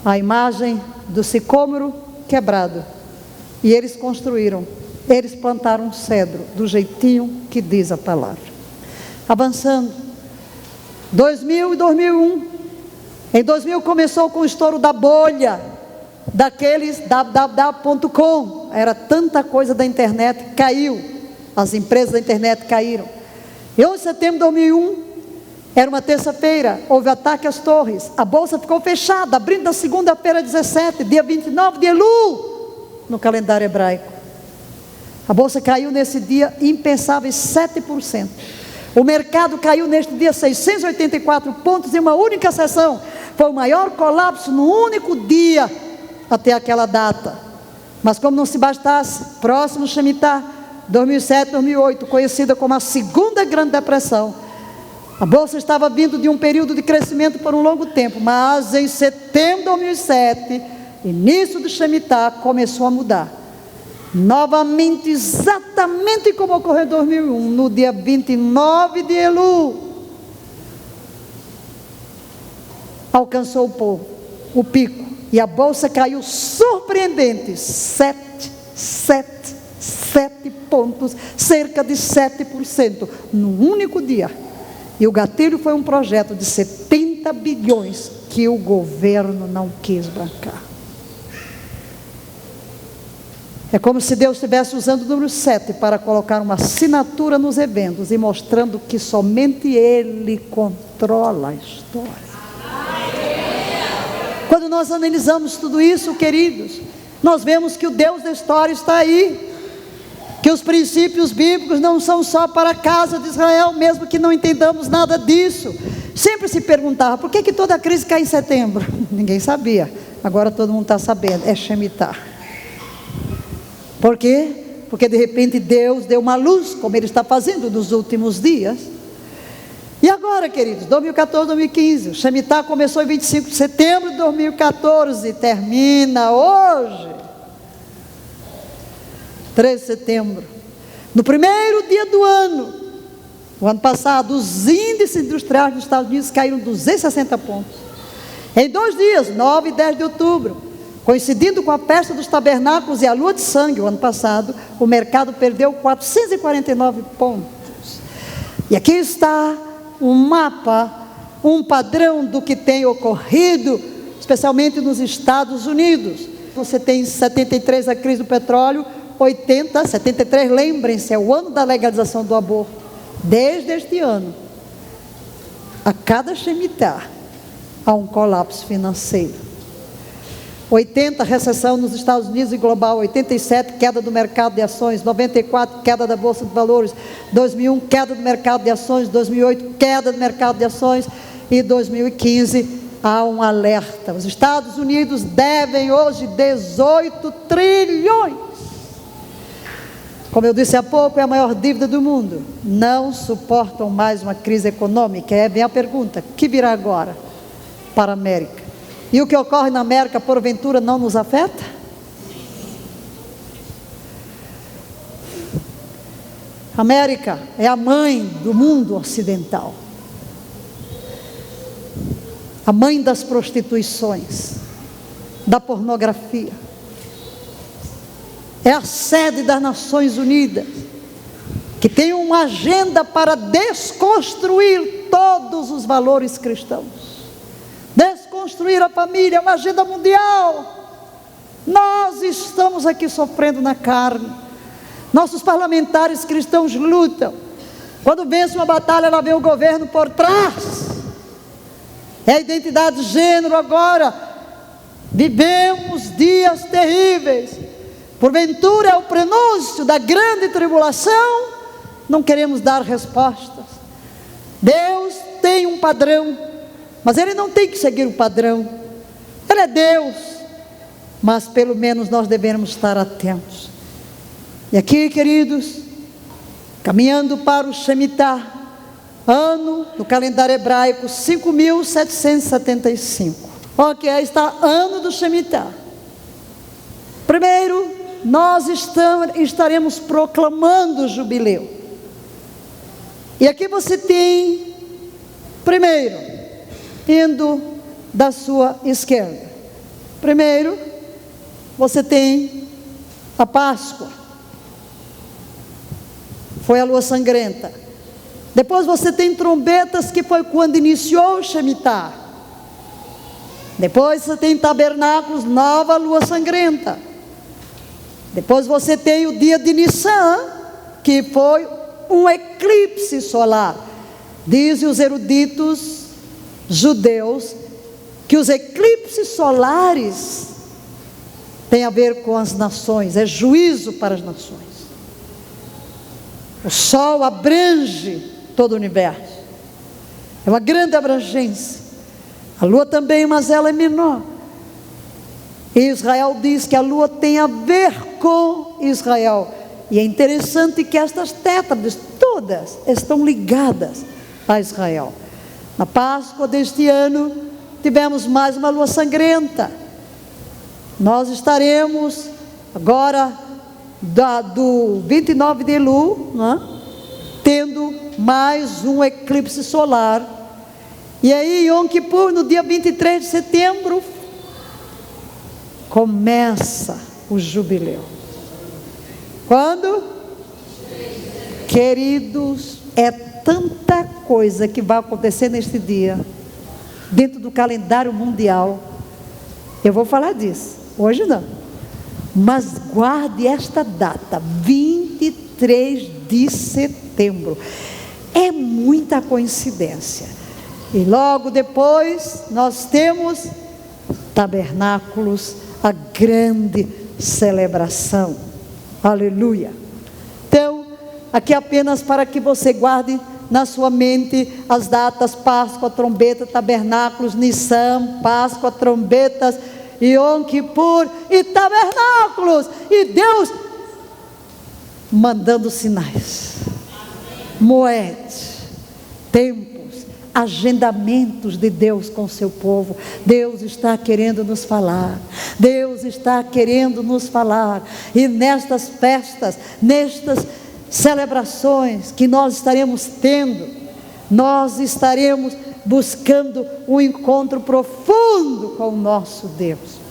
A imagem do sicômoro quebrado, e eles construíram, eles plantaram um cedro do jeitinho que diz a palavra. Avançando, 2000 e 2001. Em 2000 começou com o estouro da bolha, daqueles www.com, era tanta coisa da internet, caiu, as empresas da internet caíram. E 11 de setembro de 2001, era uma terça-feira, houve ataque às torres, a bolsa ficou fechada, abrindo na segunda-feira 17, dia 29 de Elul, no calendário hebraico. A bolsa caiu nesse dia impensáveis 7%. O mercado caiu neste dia 684 pontos em uma única sessão. Foi o maior colapso no único dia até aquela data. Mas como não se bastasse, próximo Shemitah, 2007, 2008, conhecida como a segunda Grande Depressão, a bolsa estava vindo de um período de crescimento por um longo tempo, mas em setembro de 2007, início do Shemitah, começou a mudar. Novamente, exatamente como ocorreu em 2001, no dia 29 de Elul, alcançou o povo, o pico, e a bolsa caiu surpreendentes 7 pontos, cerca de 7%, num único dia. E o gatilho foi um projeto de 70 bilhões que o governo não quis bancar. É como se Deus estivesse usando o número 7 para colocar uma assinatura nos eventos e mostrando que somente Ele controla a história. Quando nós analisamos tudo isso, queridos, nós vemos que o Deus da história está aí, que os princípios bíblicos não são só para a casa de Israel, mesmo que não entendamos nada disso. Sempre se perguntava, por que toda a crise cai em setembro? Ninguém sabia, agora todo mundo está sabendo, é Shemitah. Por quê? Porque de repente Deus deu uma luz, como Ele está fazendo nos últimos dias. E agora, queridos, 2014, 2015, o Shemitah começou em 25 de setembro de 2014, termina hoje, 13 de setembro. No primeiro dia do ano, O ano passado, os índices industriais dos Estados Unidos caíram 260 pontos. Em 2 dias, 9 e 10 de outubro, coincidindo com a festa dos tabernáculos e a lua de sangue, o ano passado, o mercado perdeu 449 pontos. E aqui está um mapa, um padrão do que tem ocorrido, especialmente nos Estados Unidos. Você tem em 73 a crise do petróleo, 73, lembrem-se, é o ano da legalização do aborto. Desde este ano, a cada Shemitah, há um colapso financeiro. 80, recessão nos Estados Unidos e global. 87, queda do mercado de ações. 94, queda da Bolsa de Valores. 2001, queda do mercado de ações. 2008, queda do mercado de ações. E 2015, há um alerta. Os Estados Unidos devem hoje 18 trilhões. Como eu disse há pouco, é a maior dívida do mundo. Não suportam mais uma crise econômica. É bem a pergunta: o que virá agora para a América? E o que ocorre na América, porventura, não nos afeta? A América é a mãe do mundo ocidental, a mãe das prostituições, da pornografia, é a sede das Nações Unidas, que tem uma agenda para desconstruir todos os valores cristãos. Desconstruir a família, é uma agenda mundial. Nós estamos aqui sofrendo na carne. Nossos parlamentares cristãos lutam. Quando vence uma batalha, lá vem o governo por trás. É a identidade de gênero agora. Vivemos dias terríveis. Porventura é o prenúncio da grande tribulação. Não queremos dar respostas. Deus tem um padrão, mas Ele não tem que seguir o padrão. Ele é Deus, mas pelo menos nós devemos estar atentos. E aqui, queridos, caminhando para o Shemitah, ano no calendário hebraico 5.775. Ok, aí está ano do Shemitah. Primeiro, nós estaremos proclamando o jubileu. E aqui você tem, primeiro, indo da sua esquerda. Primeiro, você tem a Páscoa. Foi a lua sangrenta. Depois você tem trombetas, que foi quando iniciou o Shemitah. Depois você tem tabernáculos, nova lua sangrenta. Depois você tem o dia de Nissan, que foi um eclipse solar. Dizem os eruditos judeus que os eclipses solares têm a ver com as nações, é juízo para as nações. O sol abrange todo o universo, é uma grande abrangência. A lua também, mas ela é menor. E Israel diz que a lua tem a ver com Israel. E é interessante que estas tétrades todas estão ligadas a Israel. Na Páscoa deste ano, tivemos mais uma lua sangrenta. Nós estaremos agora, do 29 de Elul, tendo mais um eclipse solar. E aí, Yom Kippur, no dia 23 de setembro, começa o jubileu. Quando? Queridos, é tanta coisa que vai acontecer neste dia, dentro do calendário mundial. Eu vou falar disso, hoje não. Mas guarde esta data, 23 de setembro. É muita coincidência. E logo depois nós temos tabernáculos, a grande celebração. Aleluia. Então, aqui apenas para que você guarde na sua mente as datas: Páscoa, trombeta, tabernáculos, Nissan, Páscoa, trombetas, Yom Kippur e tabernáculos. E Deus mandando sinais, moed, tempos, agendamentos de Deus com o seu povo. Deus está querendo nos falar. Deus está querendo nos falar. E nestas festas, nestas celebrações que nós estaremos tendo, nós estaremos buscando um encontro profundo com o nosso Deus.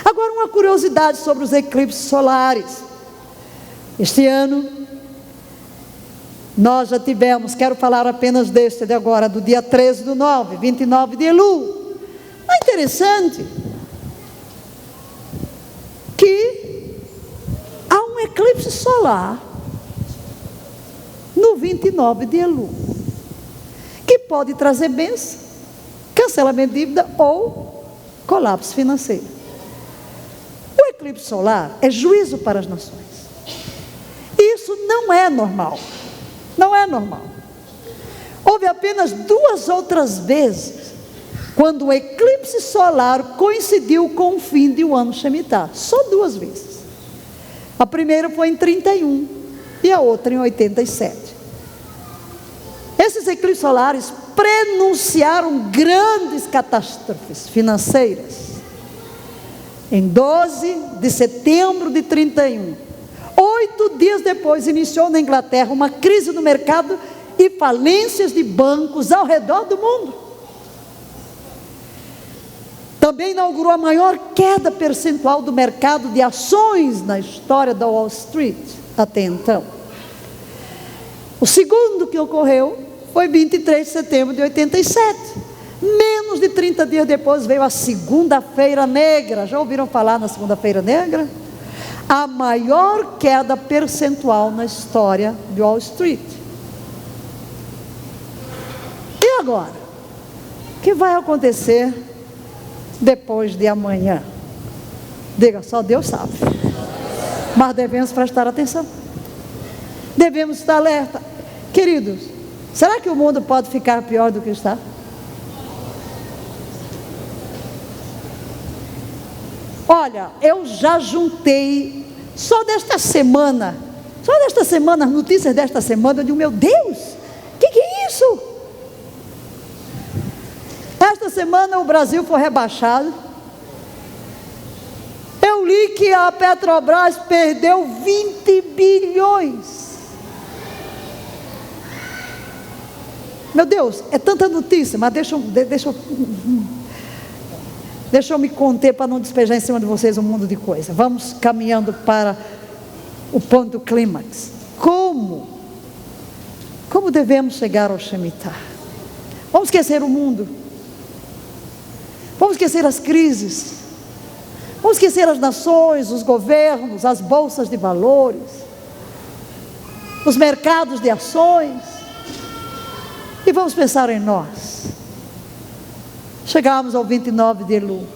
Agora, uma curiosidade sobre os eclipses solares. Este ano, nós já tivemos, quero falar apenas deste de agora, do dia 13/9, 29 de Elul. É interessante que há um eclipse solar no 29 de Elul, que pode trazer bênção, cancelamento de dívida ou colapso financeiro. O eclipse solar é juízo para as nações. Isso não é normal. Não é normal. Houve apenas 2 outras vezes quando o eclipse solar coincidiu com o fim de um ano Shemitah. Só 2 vezes. A primeira foi em 31 e a outra em 87. Esses eclipses solares prenunciaram grandes catástrofes financeiras. Em 12 de setembro de 31, 8 dias depois, iniciou na Inglaterra uma crise no mercado e falências de bancos ao redor do mundo. Também inaugurou a maior queda percentual do mercado de ações na história da Wall Street até então. O segundo que ocorreu foi 23 de setembro de 87. Menos de 30 dias depois veio a Segunda-feira Negra. Já ouviram falar na Segunda-feira Negra? A maior queda percentual na história de Wall Street. E agora? O que vai acontecer depois de amanhã? Diga, só Deus sabe. Mas devemos prestar atenção. Devemos estar alerta. Queridos, será que o mundo pode ficar pior do que está? Olha, eu já juntei, só desta semana, as notícias desta semana, eu digo, meu Deus, o que é isso? Esta semana o Brasil foi rebaixado. Eu li que a Petrobras perdeu 20 bilhões. Meu Deus, é tanta notícia, mas deixa eu me conter para não despejar em cima de vocês um mundo de coisa. Vamos caminhando para o ponto clímax. Como devemos chegar ao Shemitah? Vamos esquecer o mundo. Vamos esquecer as crises. Vamos esquecer as nações, os governos, as bolsas de valores, os mercados de ações. E vamos pensar em nós. Chegamos ao 29 de Elul.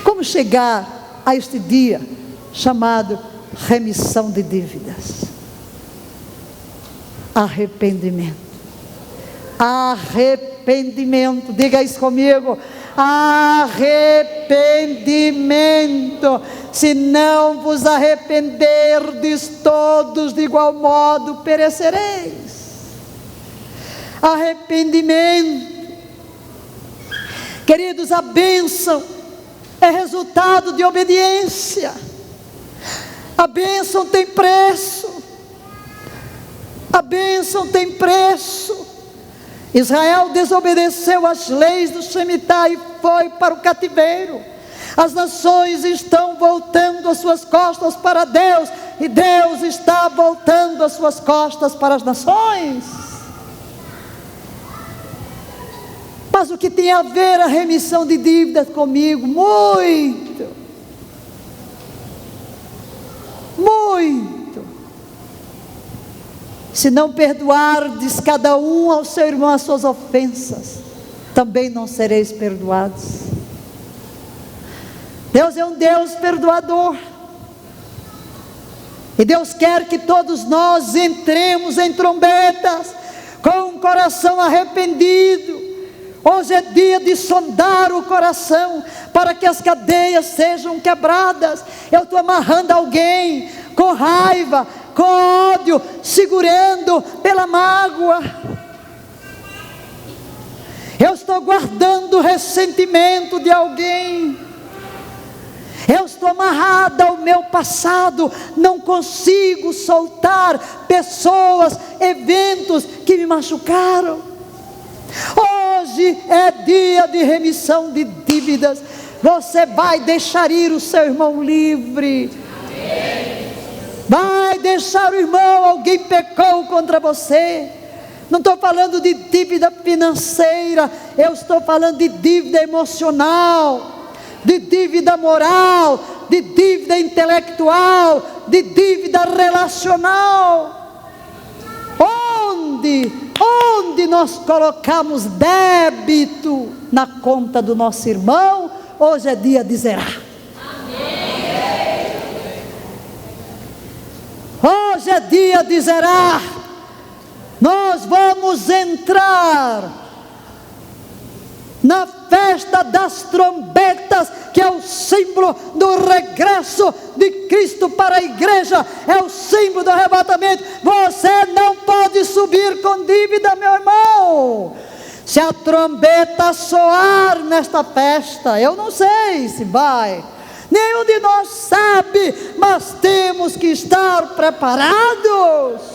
Como chegar a este dia chamado remissão de dívidas? Arrependimento. Arrependimento. Diga isso comigo. Arrependimento. Se não vos arrependerdes todos de igual modo perecereis. Arrependimento. Queridos, a bênção é resultado de obediência. A bênção tem preço. A bênção tem preço. Israel desobedeceu às leis do Shemitah e foi para o cativeiro. As nações estão voltando as suas costas para Deus, e Deus está voltando as suas costas para as nações. Mas o que tem a ver a remissão de dívidas comigo? Muito. Muito. Se não perdoardes cada um ao seu irmão as suas ofensas, também não sereis perdoados. Deus é um Deus perdoador. E Deus quer que todos nós entremos em trombetas com um coração arrependido. Hoje é dia de sondar o coração para que as cadeias sejam quebradas. Eu estou amarrando alguém com raiva, com ódio, segurando pela mágoa. Eu estou guardando o ressentimento de alguém. Eu estou amarrada ao meu passado, não consigo soltar pessoas, eventos que me machucaram. Hoje é dia de remissão de dívidas. Você vai deixar ir o seu irmão livre. Vai deixar o irmão, alguém pecou contra você. Não estou falando de dívida financeira, eu estou falando de dívida emocional, de dívida moral, de dívida intelectual, de dívida relacional. Onde nós colocamos débito na conta do nosso irmão, hoje é dia de zerar. Hoje é dia de zerar. Nós vamos entrar na festa das trombetas, que é o símbolo do regresso de Cristo para a igreja, é o símbolo do arrebatamento. Você não pode subir com dívida, meu irmão. Se a trombeta soar nesta festa, eu não sei se vai, nenhum de nós sabe, mas temos que estar preparados.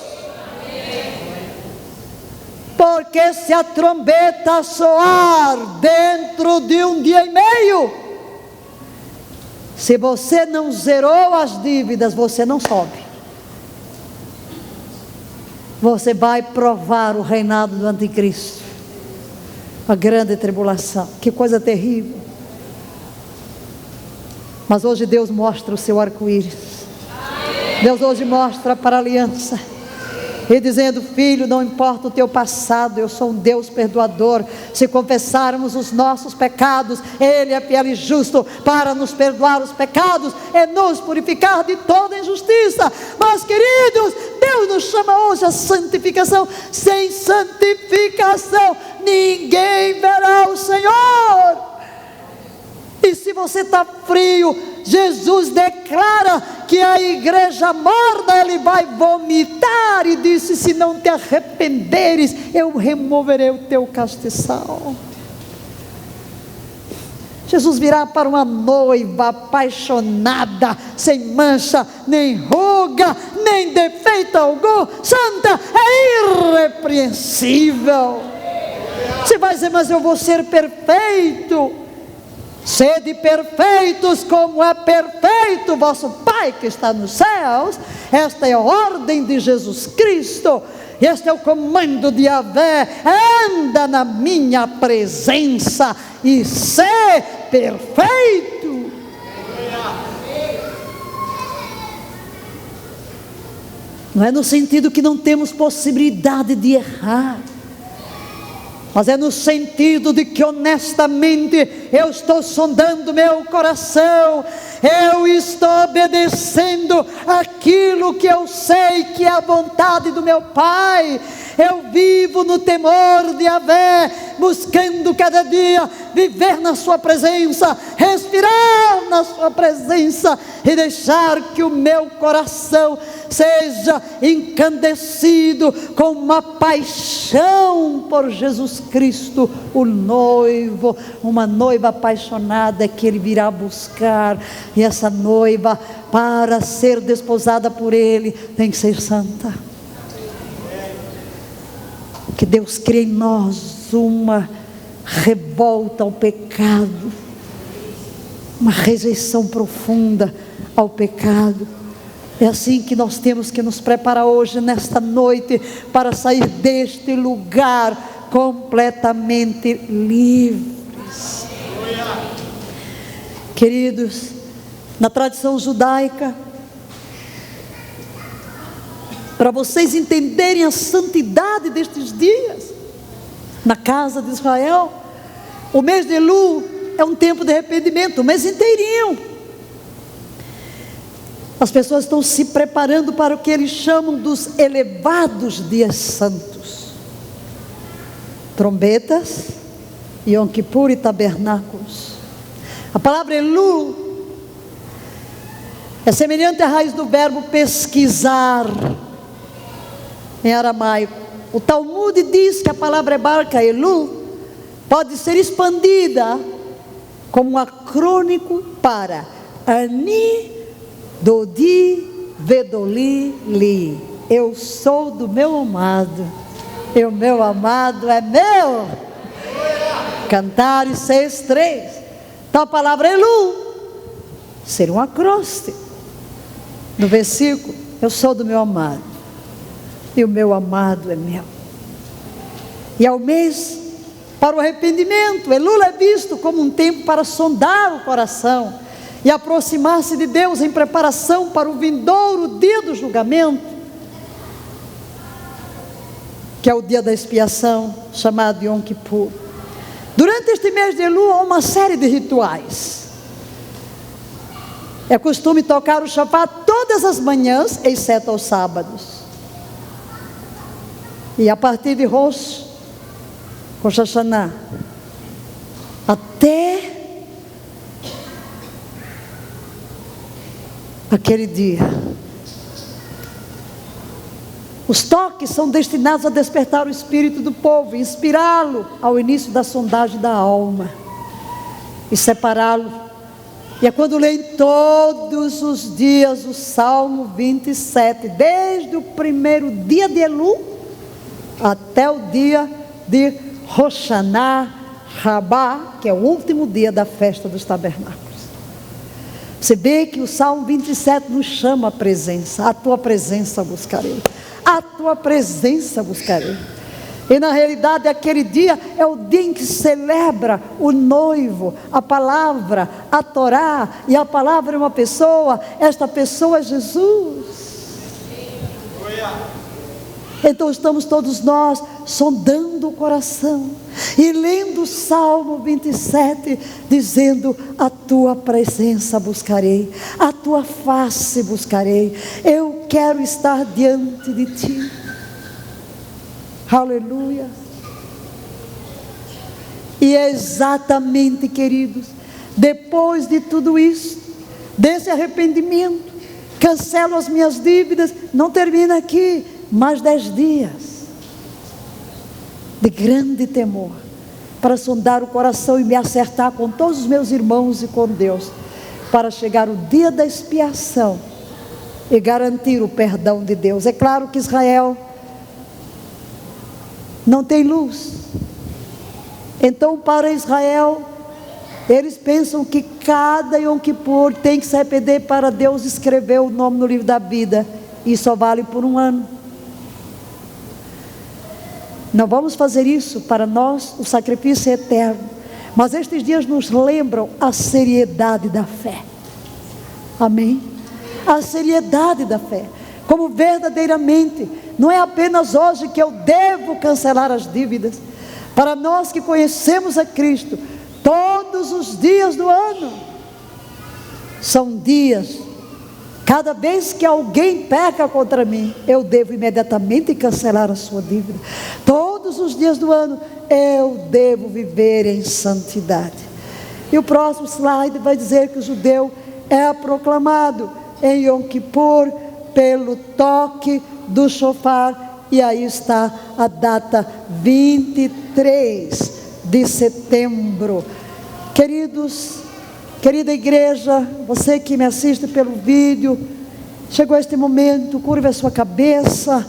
Porque se a trombeta soar dentro de um dia e meio, se você não zerou as dívidas, você não sobe. Você vai provar o reinado do anticristo, a grande tribulação. Que coisa terrível. Mas hoje Deus mostra o seu arco-íris. Deus hoje mostra para a aliança, e dizendo: filho, não importa o teu passado, eu sou um Deus perdoador. Se confessarmos os nossos pecados, Ele é fiel e justo para nos perdoar os pecados e nos purificar de toda injustiça. Mas, queridos, Deus nos chama hoje à santificação. Sem santificação ninguém verá o Senhor. E se você está frio, Jesus declara que a igreja morna Ele vai vomitar, e disse: se não te arrependeres, eu removerei o teu castiçal. Jesus virá para uma noiva apaixonada, sem mancha, nem ruga, nem defeito algum, santa e irrepreensível. Você vai dizer: mas eu vou ser perfeito. Sede perfeitos como é perfeito vosso Pai que está nos céus. Esta é a ordem de Jesus Cristo, este é o comando de Yahvé: anda na minha presença e sê perfeito. Não é no sentido que não temos possibilidade de errar, mas é no sentido de que honestamente eu estou sondando meu coração, eu estou obedecendo aquilo que eu sei que é a vontade do meu Pai. Eu vivo no temor de Yahvé, buscando cada dia viver na sua presença, respirar na sua presença, e deixar que o meu coração seja encandecido com uma paixão por Jesus Cristo, o noivo, uma noiva apaixonada que Ele virá buscar. E essa noiva, para ser desposada por Ele, tem que ser santa. Que Deus crie em nós uma revolta ao pecado, uma rejeição profunda ao pecado. É assim que nós temos que nos preparar hoje, nesta noite, para sair deste lugar completamente livres. Queridos, na tradição judaica, para vocês entenderem a santidade destes dias, na casa de Israel, o mês de Elul é um tempo de arrependimento, o mês inteirinho. As pessoas estão se preparando para o que eles chamam dos elevados dias santos. Trombetas, Yom Kippur e tabernáculos. A palavra Elul é semelhante à raiz do verbo pesquisar, em aramaico. O Talmud diz que a palavra hebraica Elul pode ser expandida como um acrônico para Ani Dodi Vedoli Li. Eu sou do meu amado, e o meu amado é meu. Cantares 6:3. Então a palavra Elu ser um acróstico no versículo: eu sou do meu amado, e o meu amado é meu. E ao mês para o arrependimento, Elul é visto como um tempo para sondar o coração e aproximar-se de Deus em preparação para o vindouro dia do julgamento, que é o dia da expiação, chamado Yom Kippur. Durante este mês de Elul há uma série de rituais. É costume tocar o shofar todas as manhãs, exceto aos sábados. E a partir de Rosh Hashanah, até aquele dia, os toques são destinados a despertar o espírito do povo, inspirá-lo ao início da sondagem da alma e separá-lo. E é quando leem todos os dias o Salmo 27, desde o primeiro dia de Elul até o dia de Rosh Hashanah, que é o último dia da festa dos tabernáculos. Você vê que o Salmo 27 nos chama a presença. A tua presença buscarei, a tua presença buscarei. E na realidade aquele dia é o dia em que celebra o noivo, a palavra, a Torá. E a palavra é uma pessoa, esta pessoa é Jesus. Então estamos todos nós sondando o coração e lendo o Salmo 27, dizendo: a tua presença buscarei, a tua face buscarei, eu quero estar diante de ti. Aleluia. E é exatamente, queridos, depois de tudo isso, desse arrependimento, cancelo as minhas dívidas, não termina aqui, mais 10 dias de grande temor, para sondar o coração e me acertar com todos os meus irmãos e com Deus, para chegar o dia da expiação e garantir o perdão de Deus. É claro que Israel não tem luz, então para Israel, eles pensam que cada Yom Kippur tem que se arrepender para Deus escrever o nome no livro da vida, e só vale por um ano. Não vamos fazer isso, para nós o sacrifício é eterno, mas estes dias nos lembram a seriedade da fé. Amém? A seriedade da fé, como verdadeiramente, não é apenas hoje que eu devo cancelar as dívidas. Para nós que conhecemos a Cristo, todos os dias do ano são dias. Cada vez que alguém peca contra mim, eu devo imediatamente cancelar a sua dívida. Todos os dias do ano, eu devo viver em santidade. E o próximo slide vai dizer que o judeu é proclamado em Yom Kippur pelo toque do shofar. E aí está a data 23 de setembro. Queridos, querida igreja, você que me assiste pelo vídeo, chegou este momento, curva a sua cabeça,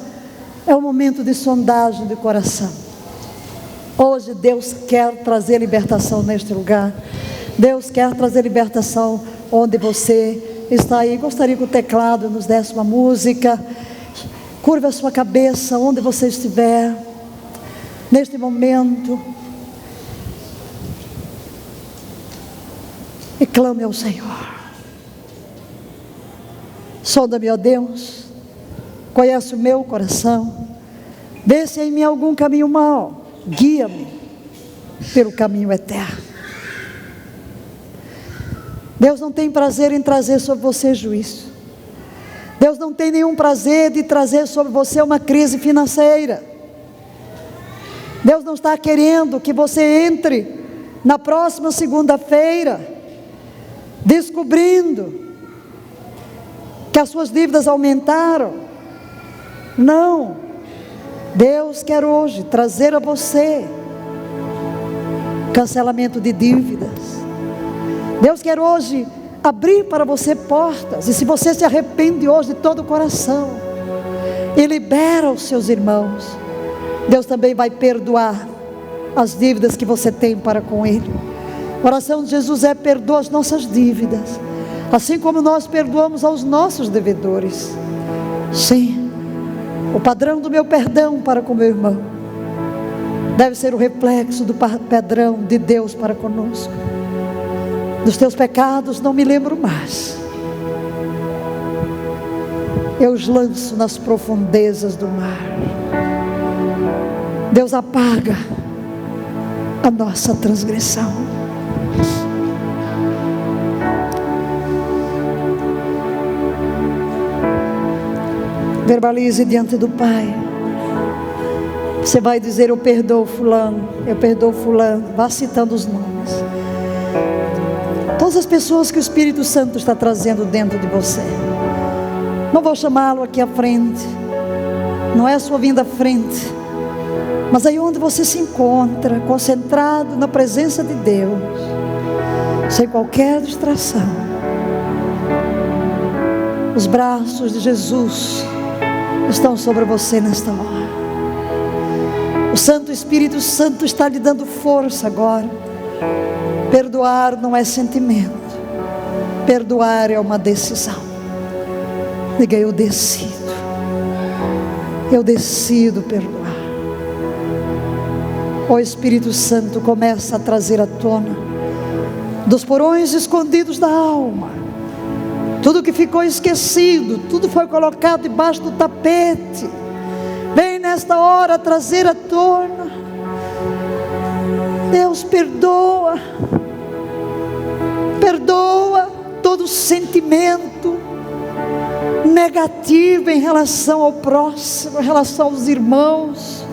é um momento de sondagem de coração. Hoje Deus quer trazer libertação neste lugar. Deus quer trazer libertação onde você está aí. Gostaria que o teclado nos desse uma música. Curva a sua cabeça onde você estiver neste momento e clame ao Senhor. Sonda-me, ó Deus, conhece o meu coração, vê se há em mim algum caminho mau, guia-me pelo caminho eterno. Deus não tem prazer em trazer sobre você juízo. Deus não tem nenhum prazer de trazer sobre você uma crise financeira. Deus não está querendo que você entre na próxima segunda-feira descobrindo que as suas dívidas aumentaram. Não. Deus quer hoje trazer a você cancelamento de dívidas. Deus quer hoje abrir para você portas. E se você se arrepende hoje de todo o coração e libera os seus irmãos, Deus também vai perdoar as dívidas que você tem para com Ele. A oração de Jesus é: perdoa as nossas dívidas, assim como nós perdoamos aos nossos devedores. Sim, o padrão do meu perdão para com meu irmão deve ser o reflexo do padrão de Deus para conosco. Dos teus pecados não me lembro mais, eu os lanço nas profundezas do mar. Deus apaga a nossa transgressão. Verbalize diante do Pai. Você vai dizer: eu perdoo fulano, eu perdoo fulano. Vá citando os nomes. Todas as pessoas que o Espírito Santo está trazendo dentro de você. Não vou chamá-lo aqui à frente, não é a sua vinda à frente, mas aí onde você se encontra, concentrado na presença de Deus, sem qualquer distração, os braços de Jesus estão sobre você nesta hora. O Santo Espírito Santo está lhe dando força agora. Perdoar não é sentimento, perdoar é uma decisão. Diga: eu decido perdoar. O Espírito Santo começa a trazer à tona, dos porões escondidos da alma, tudo que ficou esquecido, tudo foi colocado debaixo do tapete. Vem nesta hora trazer à tona. Deus perdoa todo sentimento negativo em relação ao próximo, em relação aos irmãos,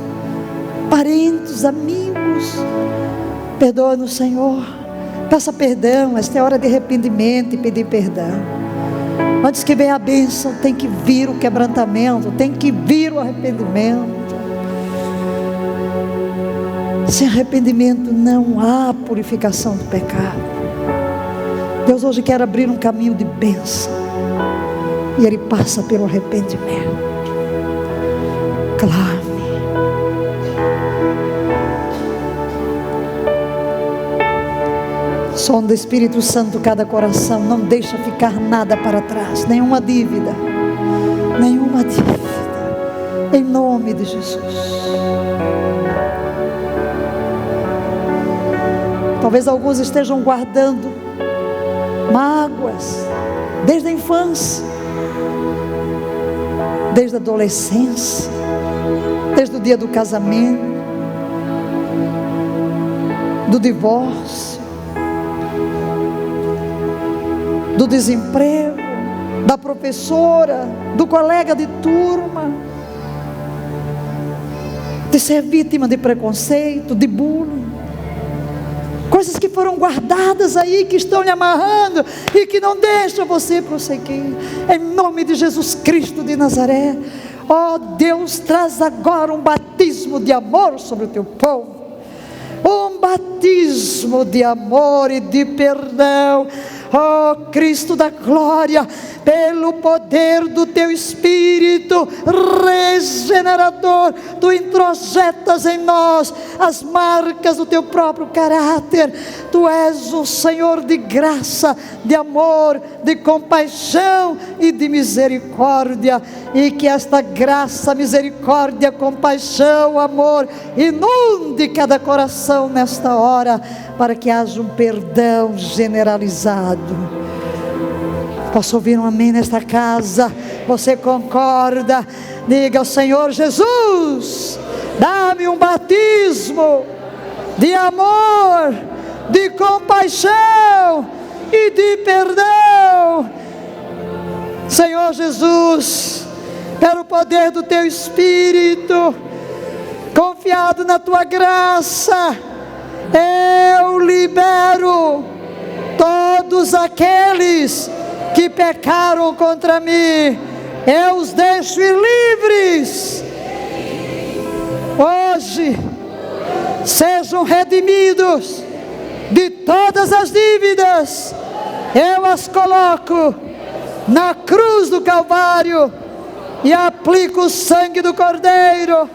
parentes, amigos. Perdoa-nos, Senhor. Peça perdão. Esta é hora de arrependimento e pedir perdão. Antes que venha a bênção, tem que vir o quebrantamento, tem que vir o arrependimento. Sem arrependimento não há purificação do pecado. Deus hoje quer abrir um caminho de bênção, e Ele passa pelo arrependimento. Clame. Sonda, Espírito Santo, cada coração. Não deixa ficar nada para trás, nenhuma dívida, em nome de Jesus. Talvez alguns estejam guardando mágoas desde a infância, desde a adolescência, desde o dia do casamento, do divórcio, do desemprego, da professora, do colega de turma, de ser vítima de preconceito, de bullying. Coisas que foram guardadas aí, que estão lhe amarrando e que não deixam você prosseguir. Em nome de Jesus Cristo de Nazaré, ó Deus, traz agora um batismo de amor sobre o teu povo. Um batismo de amor e de perdão. Ó Cristo da glória, pelo poder do teu Espírito regenerador, tu introjetas em nós as marcas do teu próprio caráter. Tu és o Senhor de graça, de amor, de compaixão e de misericórdia. E que esta graça, misericórdia, compaixão, amor inunde cada coração nesta hora, para que haja um perdão generalizado. Posso ouvir um amém nesta casa? Você concorda? Diga ao Senhor: Jesus, dá-me um batismo de amor, de compaixão e de perdão. Senhor Jesus, pelo poder do teu Espírito, confiado na tua graça, eu libero todos aqueles que pecaram contra mim. Eu os deixo livres. Hoje sejam redimidos de todas as dívidas eu as coloco na cruz do Calvário e aplico o sangue do Cordeiro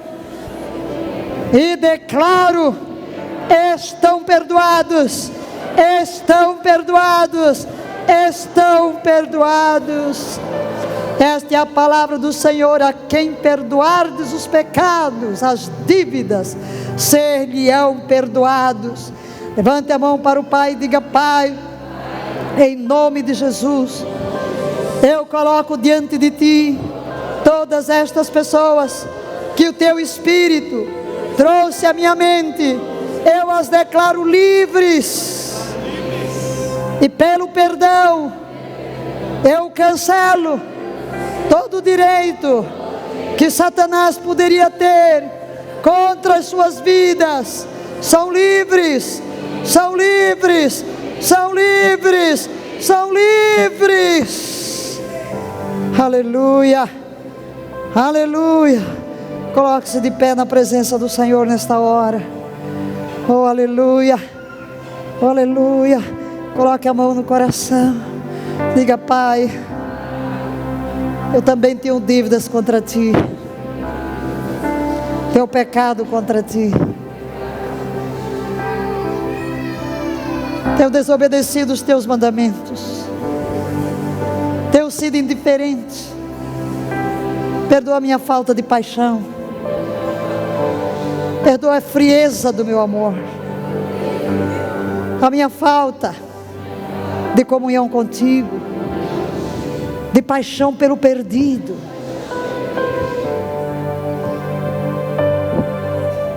e declaro: estão perdoados, estão perdoados, estão perdoados. Esta é a palavra do Senhor: a quem perdoardes os pecados, as dívidas, ser-lhe-ão perdoados. Levante a mão para o Pai e diga: Pai, em nome de Jesus, eu coloco diante de Ti todas estas pessoas que o Teu Espírito trouxe à minha mente. Eu as declaro livres, e pelo perdão eu cancelo todo o direito que Satanás poderia ter contra as suas vidas. São livres, são livres, são livres, são livres. Aleluia, aleluia. Coloque-se de pé na presença do Senhor nesta hora. Oh, aleluia, oh, aleluia. Coloque a mão no coração. Diga: Pai, eu também tenho dívidas contra Ti, tenho pecado contra Ti, tenho desobedecido os Teus mandamentos, tenho sido indiferente. Perdoa a minha falta de paixão, perdoa a frieza do meu amor, a minha falta de comunhão contigo, de paixão pelo perdido.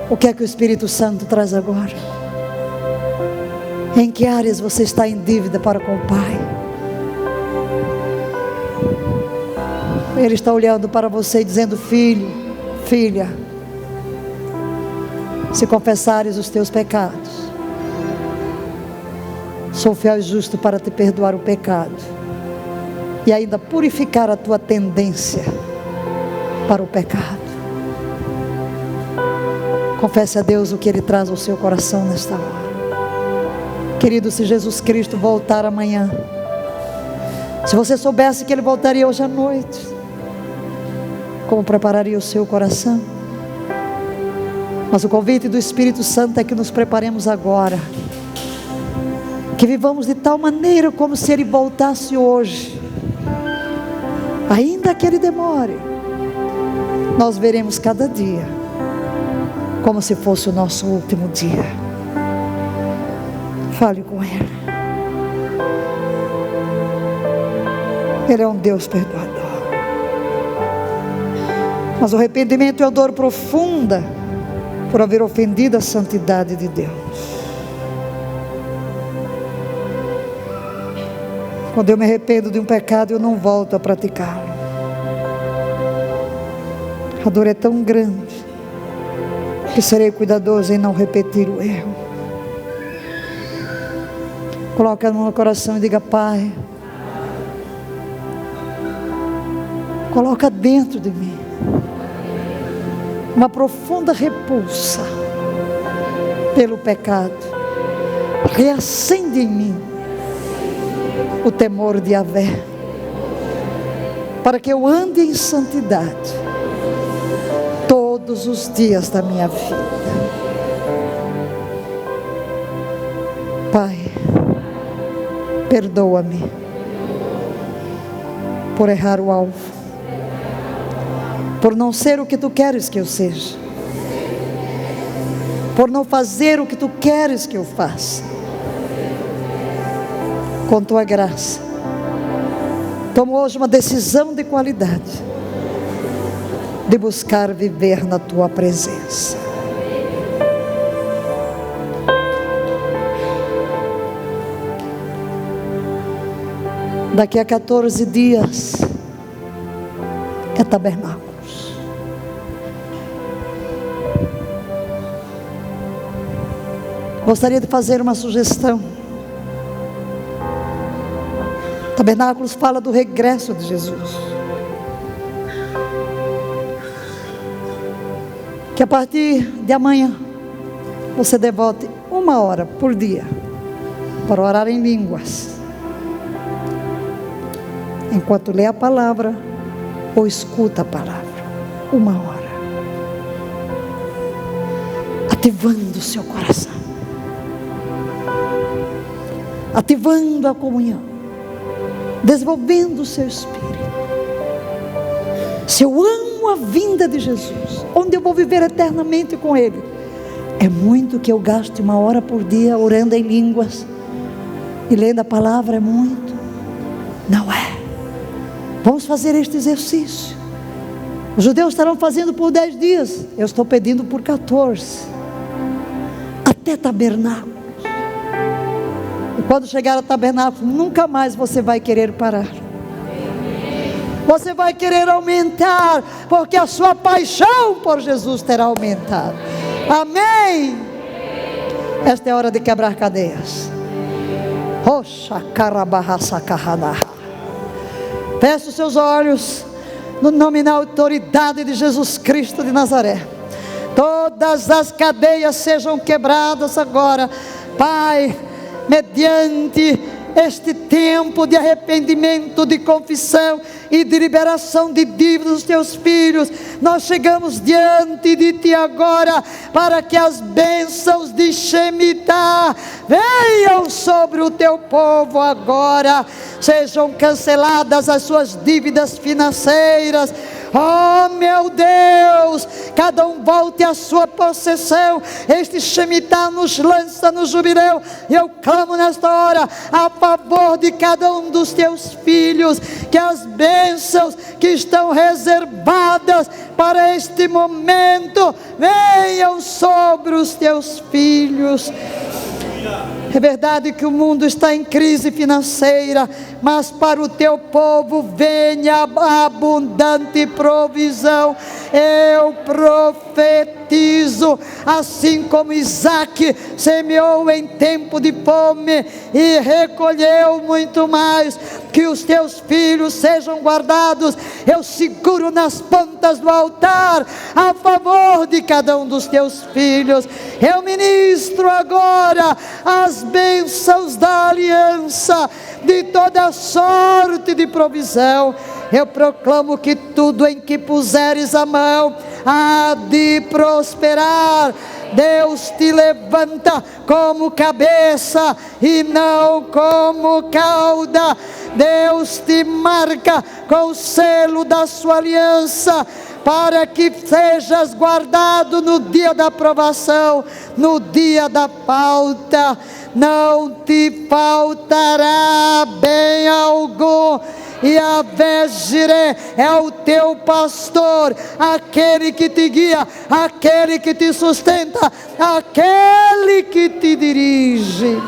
O que é que o Espírito Santo traz agora? Em que áreas você está em dívida para com o Pai? Ele está olhando para você e dizendo: filho, filha, se confessares os teus pecados, sou fiel e justo para te perdoar o pecado e ainda purificar a tua tendência para o pecado. Confesse a Deus o que Ele traz ao seu coração nesta hora. Querido, se Jesus Cristo voltar amanhã, se você soubesse que Ele voltaria hoje à noite, como prepararia o seu coração? Mas o convite do Espírito Santo é que nos preparemos agora, que vivamos de tal maneira como se Ele voltasse hoje. Ainda que Ele demore, nós veremos cada dia como se fosse o nosso último dia. Fale com Ele. Ele é um Deus perdoador. Mas o arrependimento é uma dor profunda por haver ofendido a santidade de Deus. Quando eu me arrependo de um pecado, eu não volto a praticá-lo. A dor é tão grande que serei cuidadoso em não repetir o erro. Coloque a mão no coração e diga: Pai, coloca dentro de mim uma profunda repulsa pelo pecado. Reacende em mim o temor de Yahvé, para que eu ande em santidade todos os dias da minha vida. Pai, perdoa-me por errar o alvo, por não ser o que Tu queres que eu seja, por não fazer o que Tu queres que eu faça. Com Tua graça, tomo hoje uma decisão de qualidade, de buscar viver na Tua presença. Daqui a 14 dias é Tabernáculos. Gostaria de fazer uma sugestão. Tabernáculos fala do regresso de Jesus. Que a partir de amanhã você devote 1 hora por dia para orar em línguas, enquanto lê a palavra ou escuta a palavra. 1 hora. Ativando o seu coração. Ativando a comunhão. Desenvolvendo o seu espírito. Se eu amo a vinda de Jesus, onde eu vou viver eternamente com Ele, é muito que eu gaste 1 hora por dia orando em línguas e lendo a palavra. É muito? Não é. Vamos fazer este exercício. Os judeus estarão fazendo por 10 dias, eu estou pedindo por 14, até tabernáculos. E quando chegar ao tabernáculo, nunca mais você vai querer parar. Você vai querer aumentar, porque a sua paixão por Jesus terá aumentado. Amém. Esta é a hora de quebrar cadeias. Feche os seus olhos, no nome e na autoridade de Jesus Cristo de Nazaré. Todas as cadeias sejam quebradas agora, Pai, mediante este tempo de arrependimento, de confissão e de liberação de dívidas dos teus filhos. Nós chegamos diante de Ti agora, para que as bênçãos de Shemitah venham sobre o Teu povo agora. Sejam canceladas as suas dívidas financeiras. Oh meu Deus, cada um volte à sua possessão. Este Shemitah nos lança no jubileu. E eu clamo nesta hora a favor de cada um dos teus filhos, que as bênçãos que estão reservadas para este momento venham sobre os teus filhos. É verdade que o mundo está em crise financeira, mas para o teu povo venha a abundante provisão. Eu profetizo, assim como Isaac semeou em tempo de fome e recolheu muito mais, que os teus filhos sejam guardados. Eu seguro nas pontas do altar a favor de cada um dos teus filhos. Eu ministro agora as bênçãos da aliança, de toda sorte de provisão. Eu proclamo que tudo em que puseres a mão há de prosperar. Deus te levanta como cabeça e não como cauda. Deus te marca com o selo da sua aliança, para que sejas guardado no dia da provação, no dia da falta. Não te faltará bem algum. E Yahvé Jireh é o teu pastor, aquele que te guia, aquele que te sustenta, aquele que te dirige.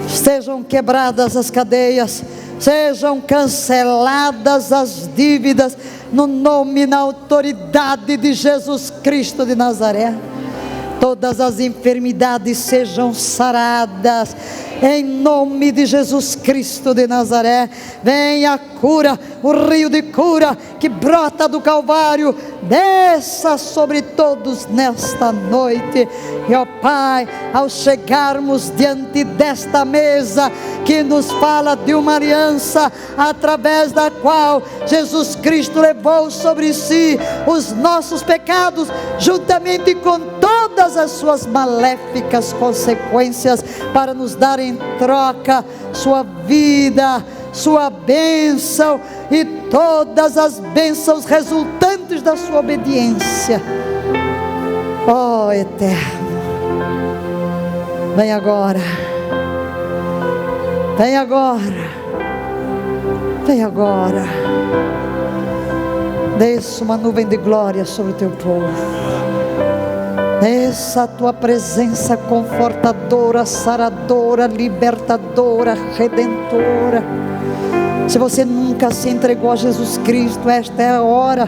Sejam quebradas as cadeias, sejam canceladas as dívidas, no nome e na autoridade de Jesus Cristo de Nazaré. Todas as enfermidades sejam saradas, em nome de Jesus Cristo de Nazaré. Venha a cura, o rio de cura que brota do Calvário, desça sobre todos nesta noite. E ó Pai, ao chegarmos diante desta mesa, que nos fala de uma aliança, através da qual Jesus Cristo levou sobre si os nossos pecados, juntamente com todas as suas maléficas consequências, para nos dar em troca sua vida, sua bênção e todas as bênçãos resultantes da sua obediência. Ó Eterno, vem agora, vem agora, vem agora. Desça uma nuvem de glória sobre o teu povo. Desça a tua presença confortadora, saradora, libertadora, redentora. Se você nunca se entregou a Jesus Cristo, esta é a hora.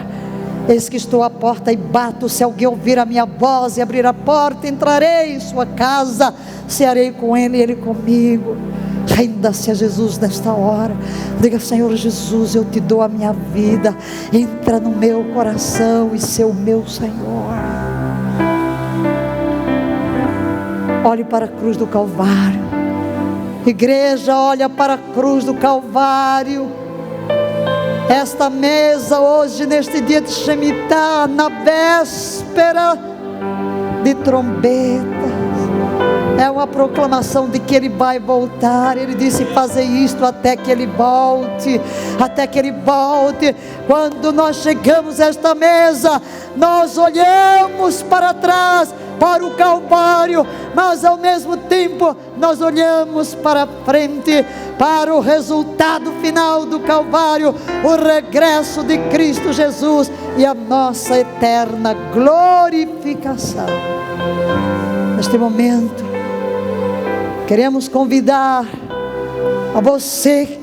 Eis que estou à porta e bato. Se alguém ouvir a minha voz e abrir a porta, entrarei em sua casa, cearei com ele e ele comigo. Renda-se a Jesus nesta hora. Diga: Senhor Jesus, eu te dou a minha vida. Entra no meu coração e ser o meu Senhor. Olhe para a cruz do Calvário. Igreja, olha para a cruz do Calvário. Esta mesa hoje, neste dia de Shemitah, na véspera de trombetas, é uma proclamação de que Ele vai voltar. Ele disse: fazer isto até que Ele volte, até que Ele volte. Quando nós chegamos a esta mesa, nós olhamos para trás, para o Calvário, mas ao mesmo tempo nós olhamos para frente, para o resultado final do Calvário, o regresso de Cristo Jesus e a nossa eterna glorificação. Neste momento, queremos convidar a você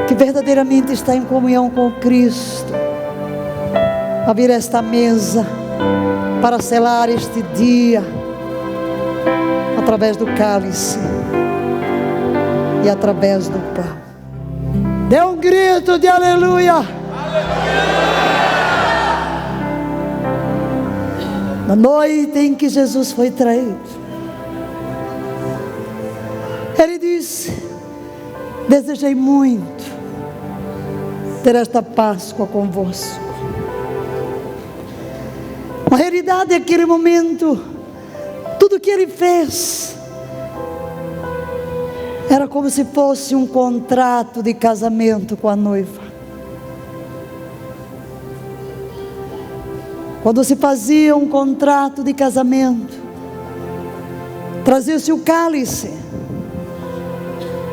que verdadeiramente está em comunhão com Cristo a vir a esta mesa para selar este dia através do cálice e através do pão. Dê um grito de aleluia! Na noite em que Jesus foi traído, Ele disse: desejei muito ter esta Páscoa convosco. A realidade é que naquele momento, tudo que Ele fez era como se fosse um contrato de casamento com a noiva. Quando se fazia um contrato de casamento, trazia-se o cálice,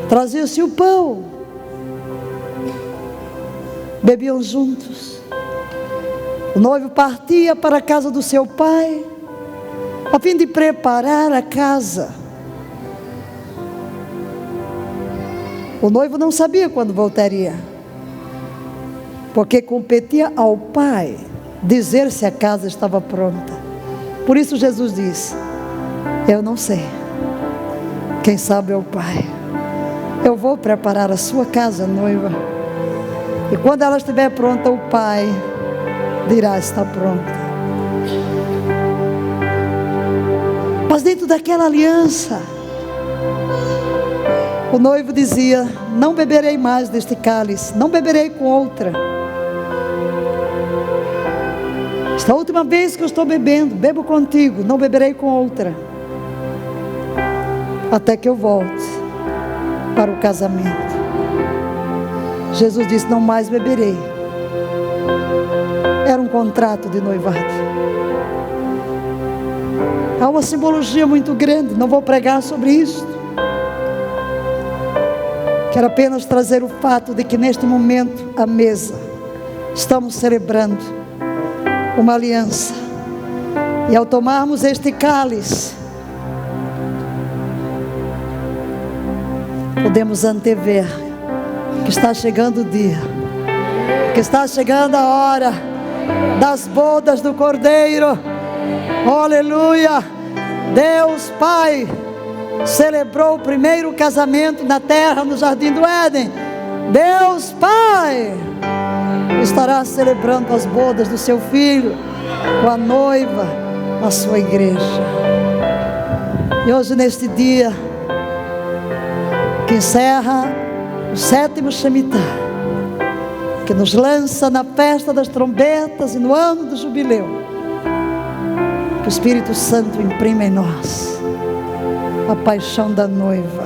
trazia-se o pão, bebiam juntos. O noivo partia para a casa do seu pai, a fim de preparar a casa. O noivo não sabia quando voltaria, porque competia ao pai dizer se a casa estava pronta. Por isso Jesus disse: eu não sei, quem sabe é o pai. Eu vou preparar a sua casa, noiva, e quando ela estiver pronta, o pai dirá: está pronta. Mas dentro daquela aliança, o noivo dizia: não beberei mais deste cálice, não beberei com outra. Esta última vez que eu estou bebendo, bebo contigo, não beberei com outra, até que eu volte para o casamento. Jesus disse: não mais beberei. Era um contrato de noivado. Há uma simbologia muito grande, não vou pregar sobre isso. Quero apenas trazer o fato de que neste momento, à mesa, estamos celebrando uma aliança. E ao tomarmos este cálice, podemos antever que está chegando o dia, que está chegando a hora das bodas do Cordeiro. Aleluia! Deus Pai celebrou o primeiro casamento na terra, no Jardim do Éden. Deus Pai estará celebrando as bodas do seu Filho com a noiva, a sua igreja. E hoje, neste dia que encerra o 7º Shemitah, que nos lança na festa das trombetas e no ano do jubileu, que o Espírito Santo imprima em nós a paixão da noiva,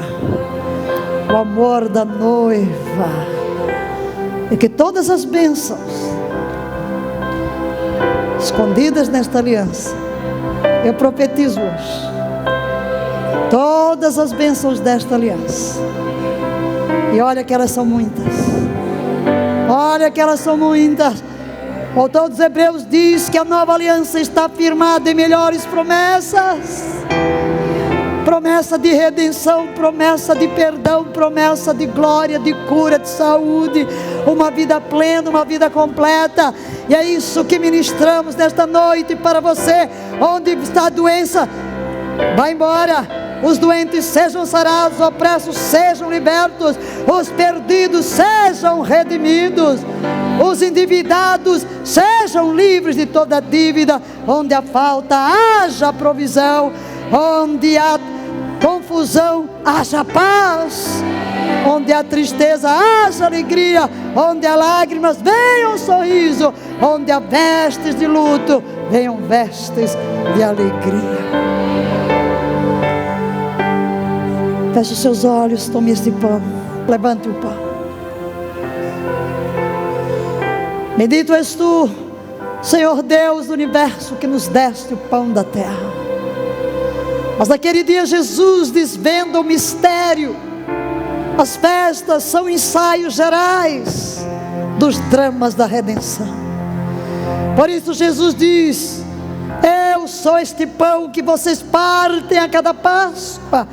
o amor da noiva, e que todas as bênçãos escondidas nesta aliança, eu profetizo hoje, todas as bênçãos desta aliança, e olha que elas são muitas, olha que elas são muitas. O autor dos Hebreus diz que a nova aliança está firmada em melhores promessas. Promessa de redenção, promessa de perdão, promessa de glória, de cura, de saúde, uma vida plena, uma vida completa. E é isso que ministramos nesta noite para você. Onde está a doença, vai embora. Os doentes sejam sarados, os opressos sejam libertos, os perdidos sejam redimidos, os endividados sejam livres de toda dívida. Onde há falta, haja provisão. Onde há confusão, haja paz. Onde há tristeza, haja alegria. Onde há lágrimas, venha um sorriso. Onde há vestes de luto, venham vestes de alegria. Feche os seus olhos, tome este pão. Levante o pão. Bendito és tu, Senhor Deus do universo, que nos deste o pão da terra. Mas naquele dia Jesus desvenda o mistério. As festas são ensaios gerais dos dramas da redenção. Por isso Jesus diz: eu sou este pão que vocês partem a cada Páscoa.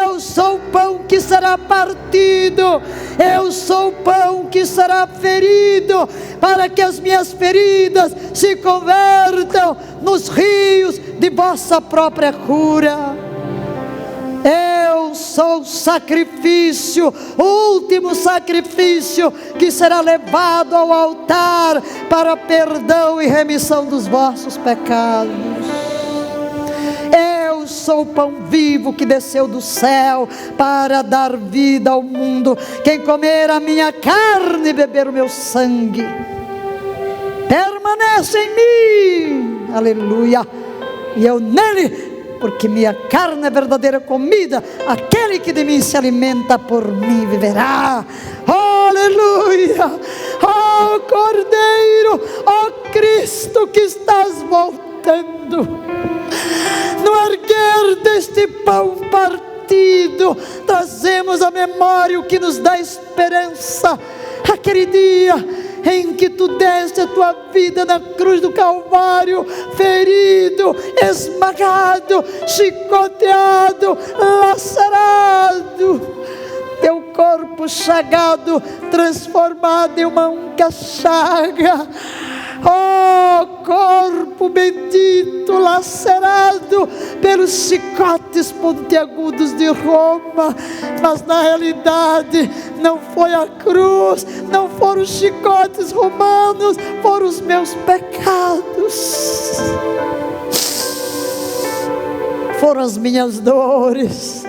Eu sou o pão que será partido. Eu sou o pão que será ferido, para que as minhas feridas se convertam nos rios de vossa própria cura. Eu sou o sacrifício, o último sacrifício que será levado ao altar para perdão e remissão dos vossos pecados. Eu sou o pão vivo que desceu do céu para dar vida ao mundo. Quem comer a minha carne e beber o meu sangue permanece em mim, aleluia, e eu nele, porque minha carne é verdadeira comida. Aquele que de mim se alimenta, por mim viverá. Aleluia. Oh Cordeiro, oh Cristo que estás voltando, no erguer deste pão partido, trazemos à memória o que nos dá esperança. Aquele dia em que tu deste a tua vida na cruz do Calvário, ferido, esmagado, chicoteado, lacerado, teu corpo chagado, transformado em uma única chaga. Oh corpo bendito, lacerado pelos chicotes pontiagudos de Roma. Mas na realidade não foi a cruz, não foram os chicotes romanos, foram os meus pecados, foram as minhas dores,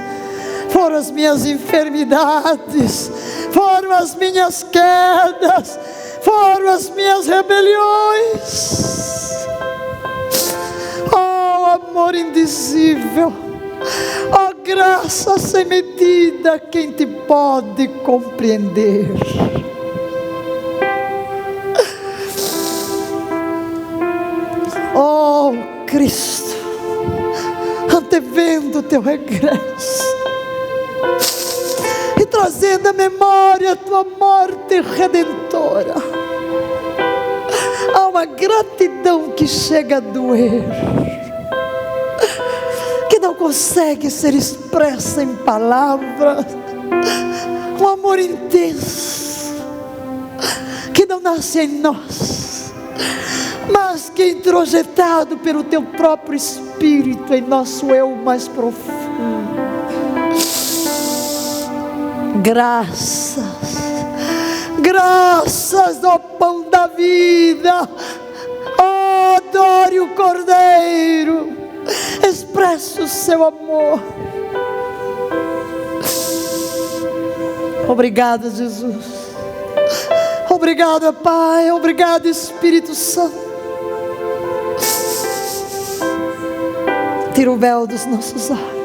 foram as minhas enfermidades, foram as minhas quedas, foram as minhas rebeliões. Oh amor indizível, oh graça sem medida, quem te pode compreender? Oh Cristo, antevendo o teu regresso e trazendo à memória a tua morte redentora, há uma gratidão que chega a doer, que não consegue ser expressa em palavras. Um amor intenso que não nasce em nós, mas que é introjetado pelo teu próprio Espírito em nosso eu mais profundo. Graças, graças ao pão da vida. Oh, adore o Cordeiro, expresse o seu amor. Obrigado, Jesus. Obrigado, Pai. Obrigado, Espírito Santo. Tira o véu dos nossos olhos.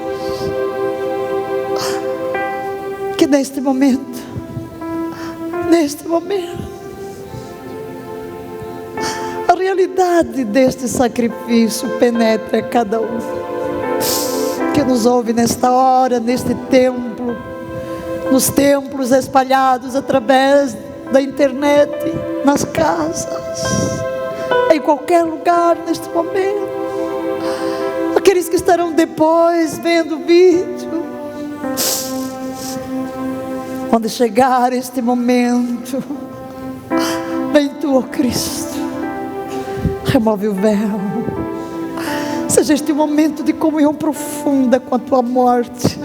Que neste momento, a realidade deste sacrifício penetre a cada um que nos ouve nesta hora, neste templo, nos templos espalhados através da internet, nas casas, em qualquer lugar neste momento. Aqueles que estarão depois vendo o vídeo. Quando chegar este momento, vem tu, ó Cristo, remove o véu. Seja este um momento de comunhão profunda com a tua morte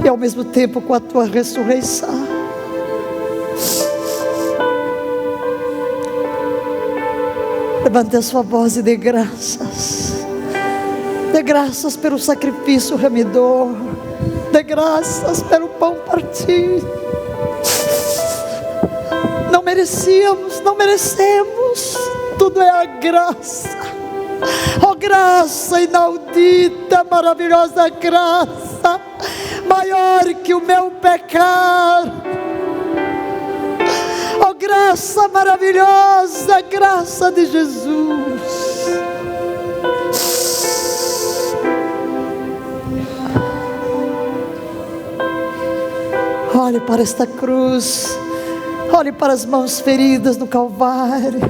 e ao mesmo tempo com a tua ressurreição. Levante a sua voz e dê graças. Dê graças pelo sacrifício remidor. Dê graças pelo pão partido. Não merecíamos, não merecemos. Tudo é a graça. Oh, graça inaudita, maravilhosa graça, maior que o meu pecado. Oh, graça maravilhosa, graça de Jesus. Olhe para esta cruz, olhe para as mãos feridas no Calvário.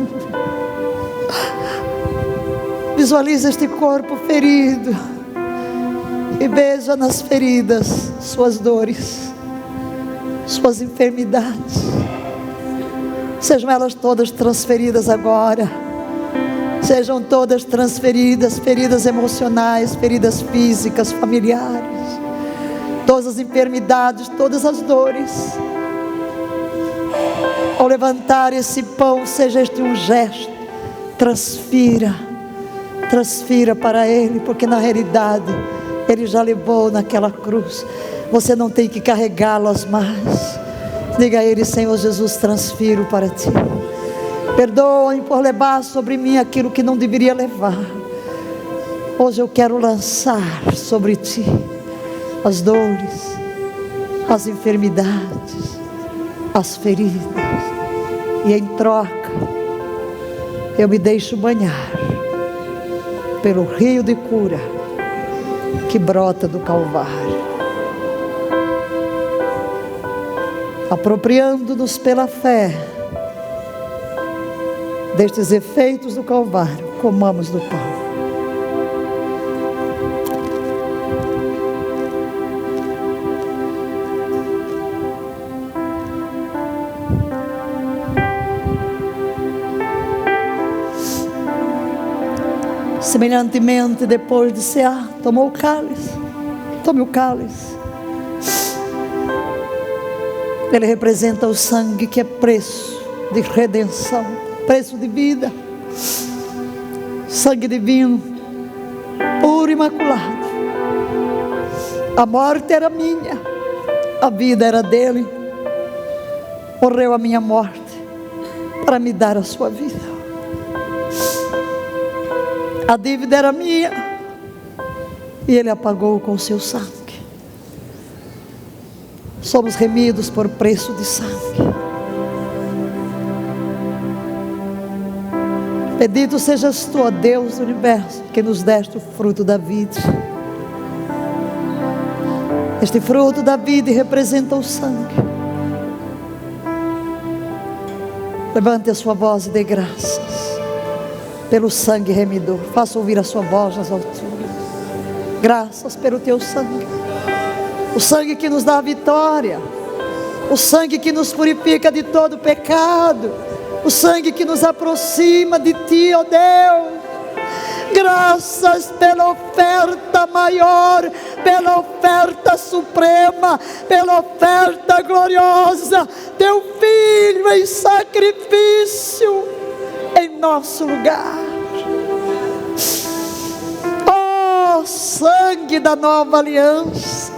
Visualize este corpo ferido e veja nas feridas suas dores, suas enfermidades. Sejam elas todas transferidas agora. Sejam todas transferidas, feridas emocionais, feridas físicas, familiares. Todas as enfermidades, todas as dores. Ao levantar esse pão, seja este um gesto. Transfira para Ele, porque na realidade Ele já levou naquela cruz. Você não tem que carregá-las mais. Diga a Ele: Senhor Jesus, transfiro para Ti. Perdoe por levar sobre mim aquilo que não deveria levar. Hoje eu quero lançar sobre Ti as dores, as enfermidades, as feridas. E em troca, eu me deixo banhar pelo rio de cura que brota do Calvário. Apropriando-nos pela fé destes efeitos do Calvário, comamos do pão. Semelhantemente, depois de cear, tomou o cálice. Tome o cálice. Ele representa o sangue que é preço de redenção, preço de vida. Sangue divino, puro e imaculado. A morte era minha, a vida era dele. Morreu a minha morte para me dar a sua vida. A dívida era minha e Ele apagou com o seu sangue. Somos remidos por preço de sangue. Bendito sejas Tu, ó Deus do universo, que nos deste o fruto da vida. Este fruto da vida representa o sangue. Levante a sua voz e dê graças pelo sangue remidor. Faça ouvir a sua voz nas alturas. Graças pelo Teu sangue. O sangue que nos dá a vitória. O sangue que nos purifica de todo pecado. O sangue que nos aproxima de Ti, ó Deus. Graças pela oferta maior, pela oferta suprema, pela oferta gloriosa. Teu Filho em sacrifício em nosso lugar. Oh, sangue da nova aliança.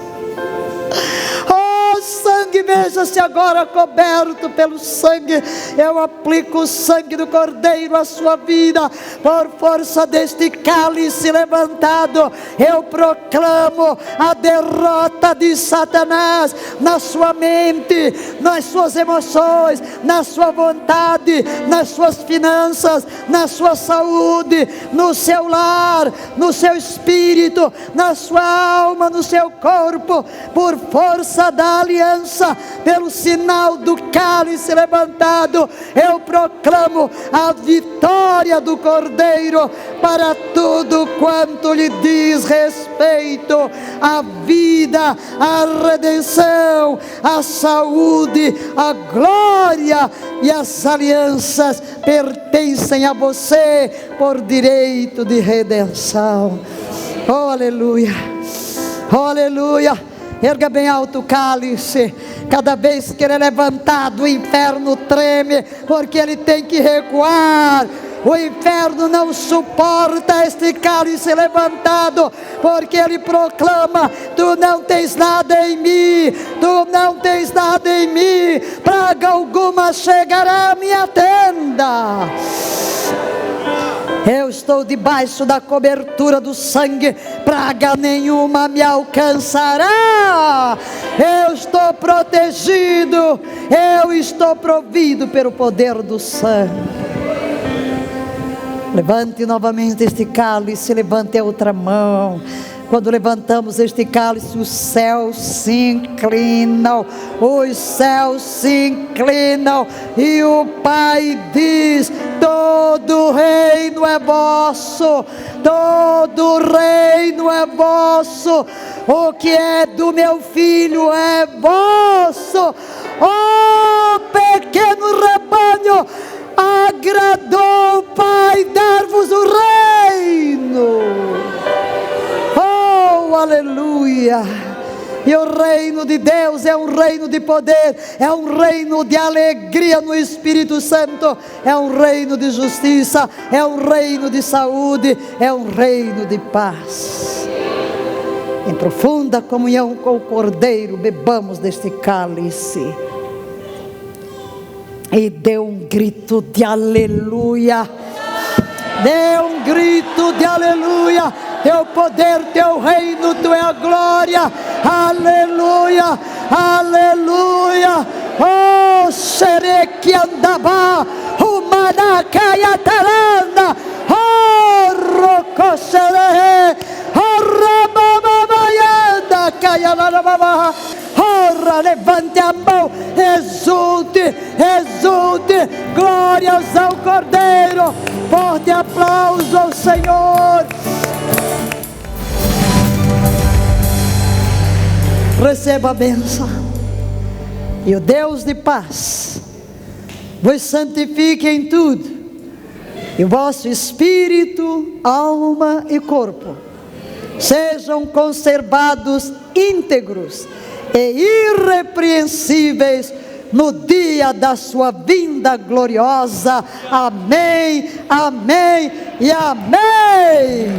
Oh, sangue, veja-se agora coberto pelo sangue. Eu aplico o sangue do Cordeiro à sua vida. Por força deste cálice levantado, eu proclamo a derrota de Satanás na sua mente, nas suas emoções, na sua vontade, nas suas finanças, na sua saúde, no seu lar, no seu espírito, na sua alma, no seu corpo. Por força da aliança, pelo sinal do cálice levantado, eu proclamo a vitória do Cordeiro para tudo quanto lhe diz respeito. A vida, a redenção, a saúde, a glória e as alianças pertencem a você por direito de redenção. Oh, aleluia, oh, aleluia. Erga bem alto o cálice. Cada vez que ele é levantado, o inferno treme, porque ele tem que recuar. O inferno não suporta este cálice levantado, porque ele proclama: tu não tens nada em mim, tu não tens nada em mim, praga alguma chegará à minha tenda. Eu estou debaixo da cobertura do sangue, praga nenhuma me alcançará. Eu estou protegido, eu estou provido pelo poder do sangue. Levante novamente este cálice, levante a outra mão. Quando levantamos este cálice, os céus se inclinam, os céus se inclinam, e o Pai diz: todo reino é vosso, todo reino é vosso, o que é do meu filho é vosso. Oh, pequeno rebanho, agradou o Pai dar-vos o reino. Oh, aleluia! E o reino de Deus é um reino de poder, é um reino de alegria no Espírito Santo, é um reino de justiça, é um reino de saúde, é um reino de paz. Em profunda comunhão com o Cordeiro, bebamos deste cálice. E dê um grito de aleluia. Dê um grito de aleluia. Teu poder, teu reino, tua glória. Aleluia, aleluia. Oh, xereque andabá, humanacaia taranda. Oh, rocoxere, oh, ramamamayanda, caialarababa. Ora, levante a mão, exulte, exulte, glórias ao Cordeiro, forte aplauso ao Senhor. Receba a bênção, e o Deus de paz vos santifique em tudo, e o vosso espírito, alma e corpo sejam conservados íntegros e irrepreensíveis no dia da sua vinda gloriosa. Amém, amém e amém.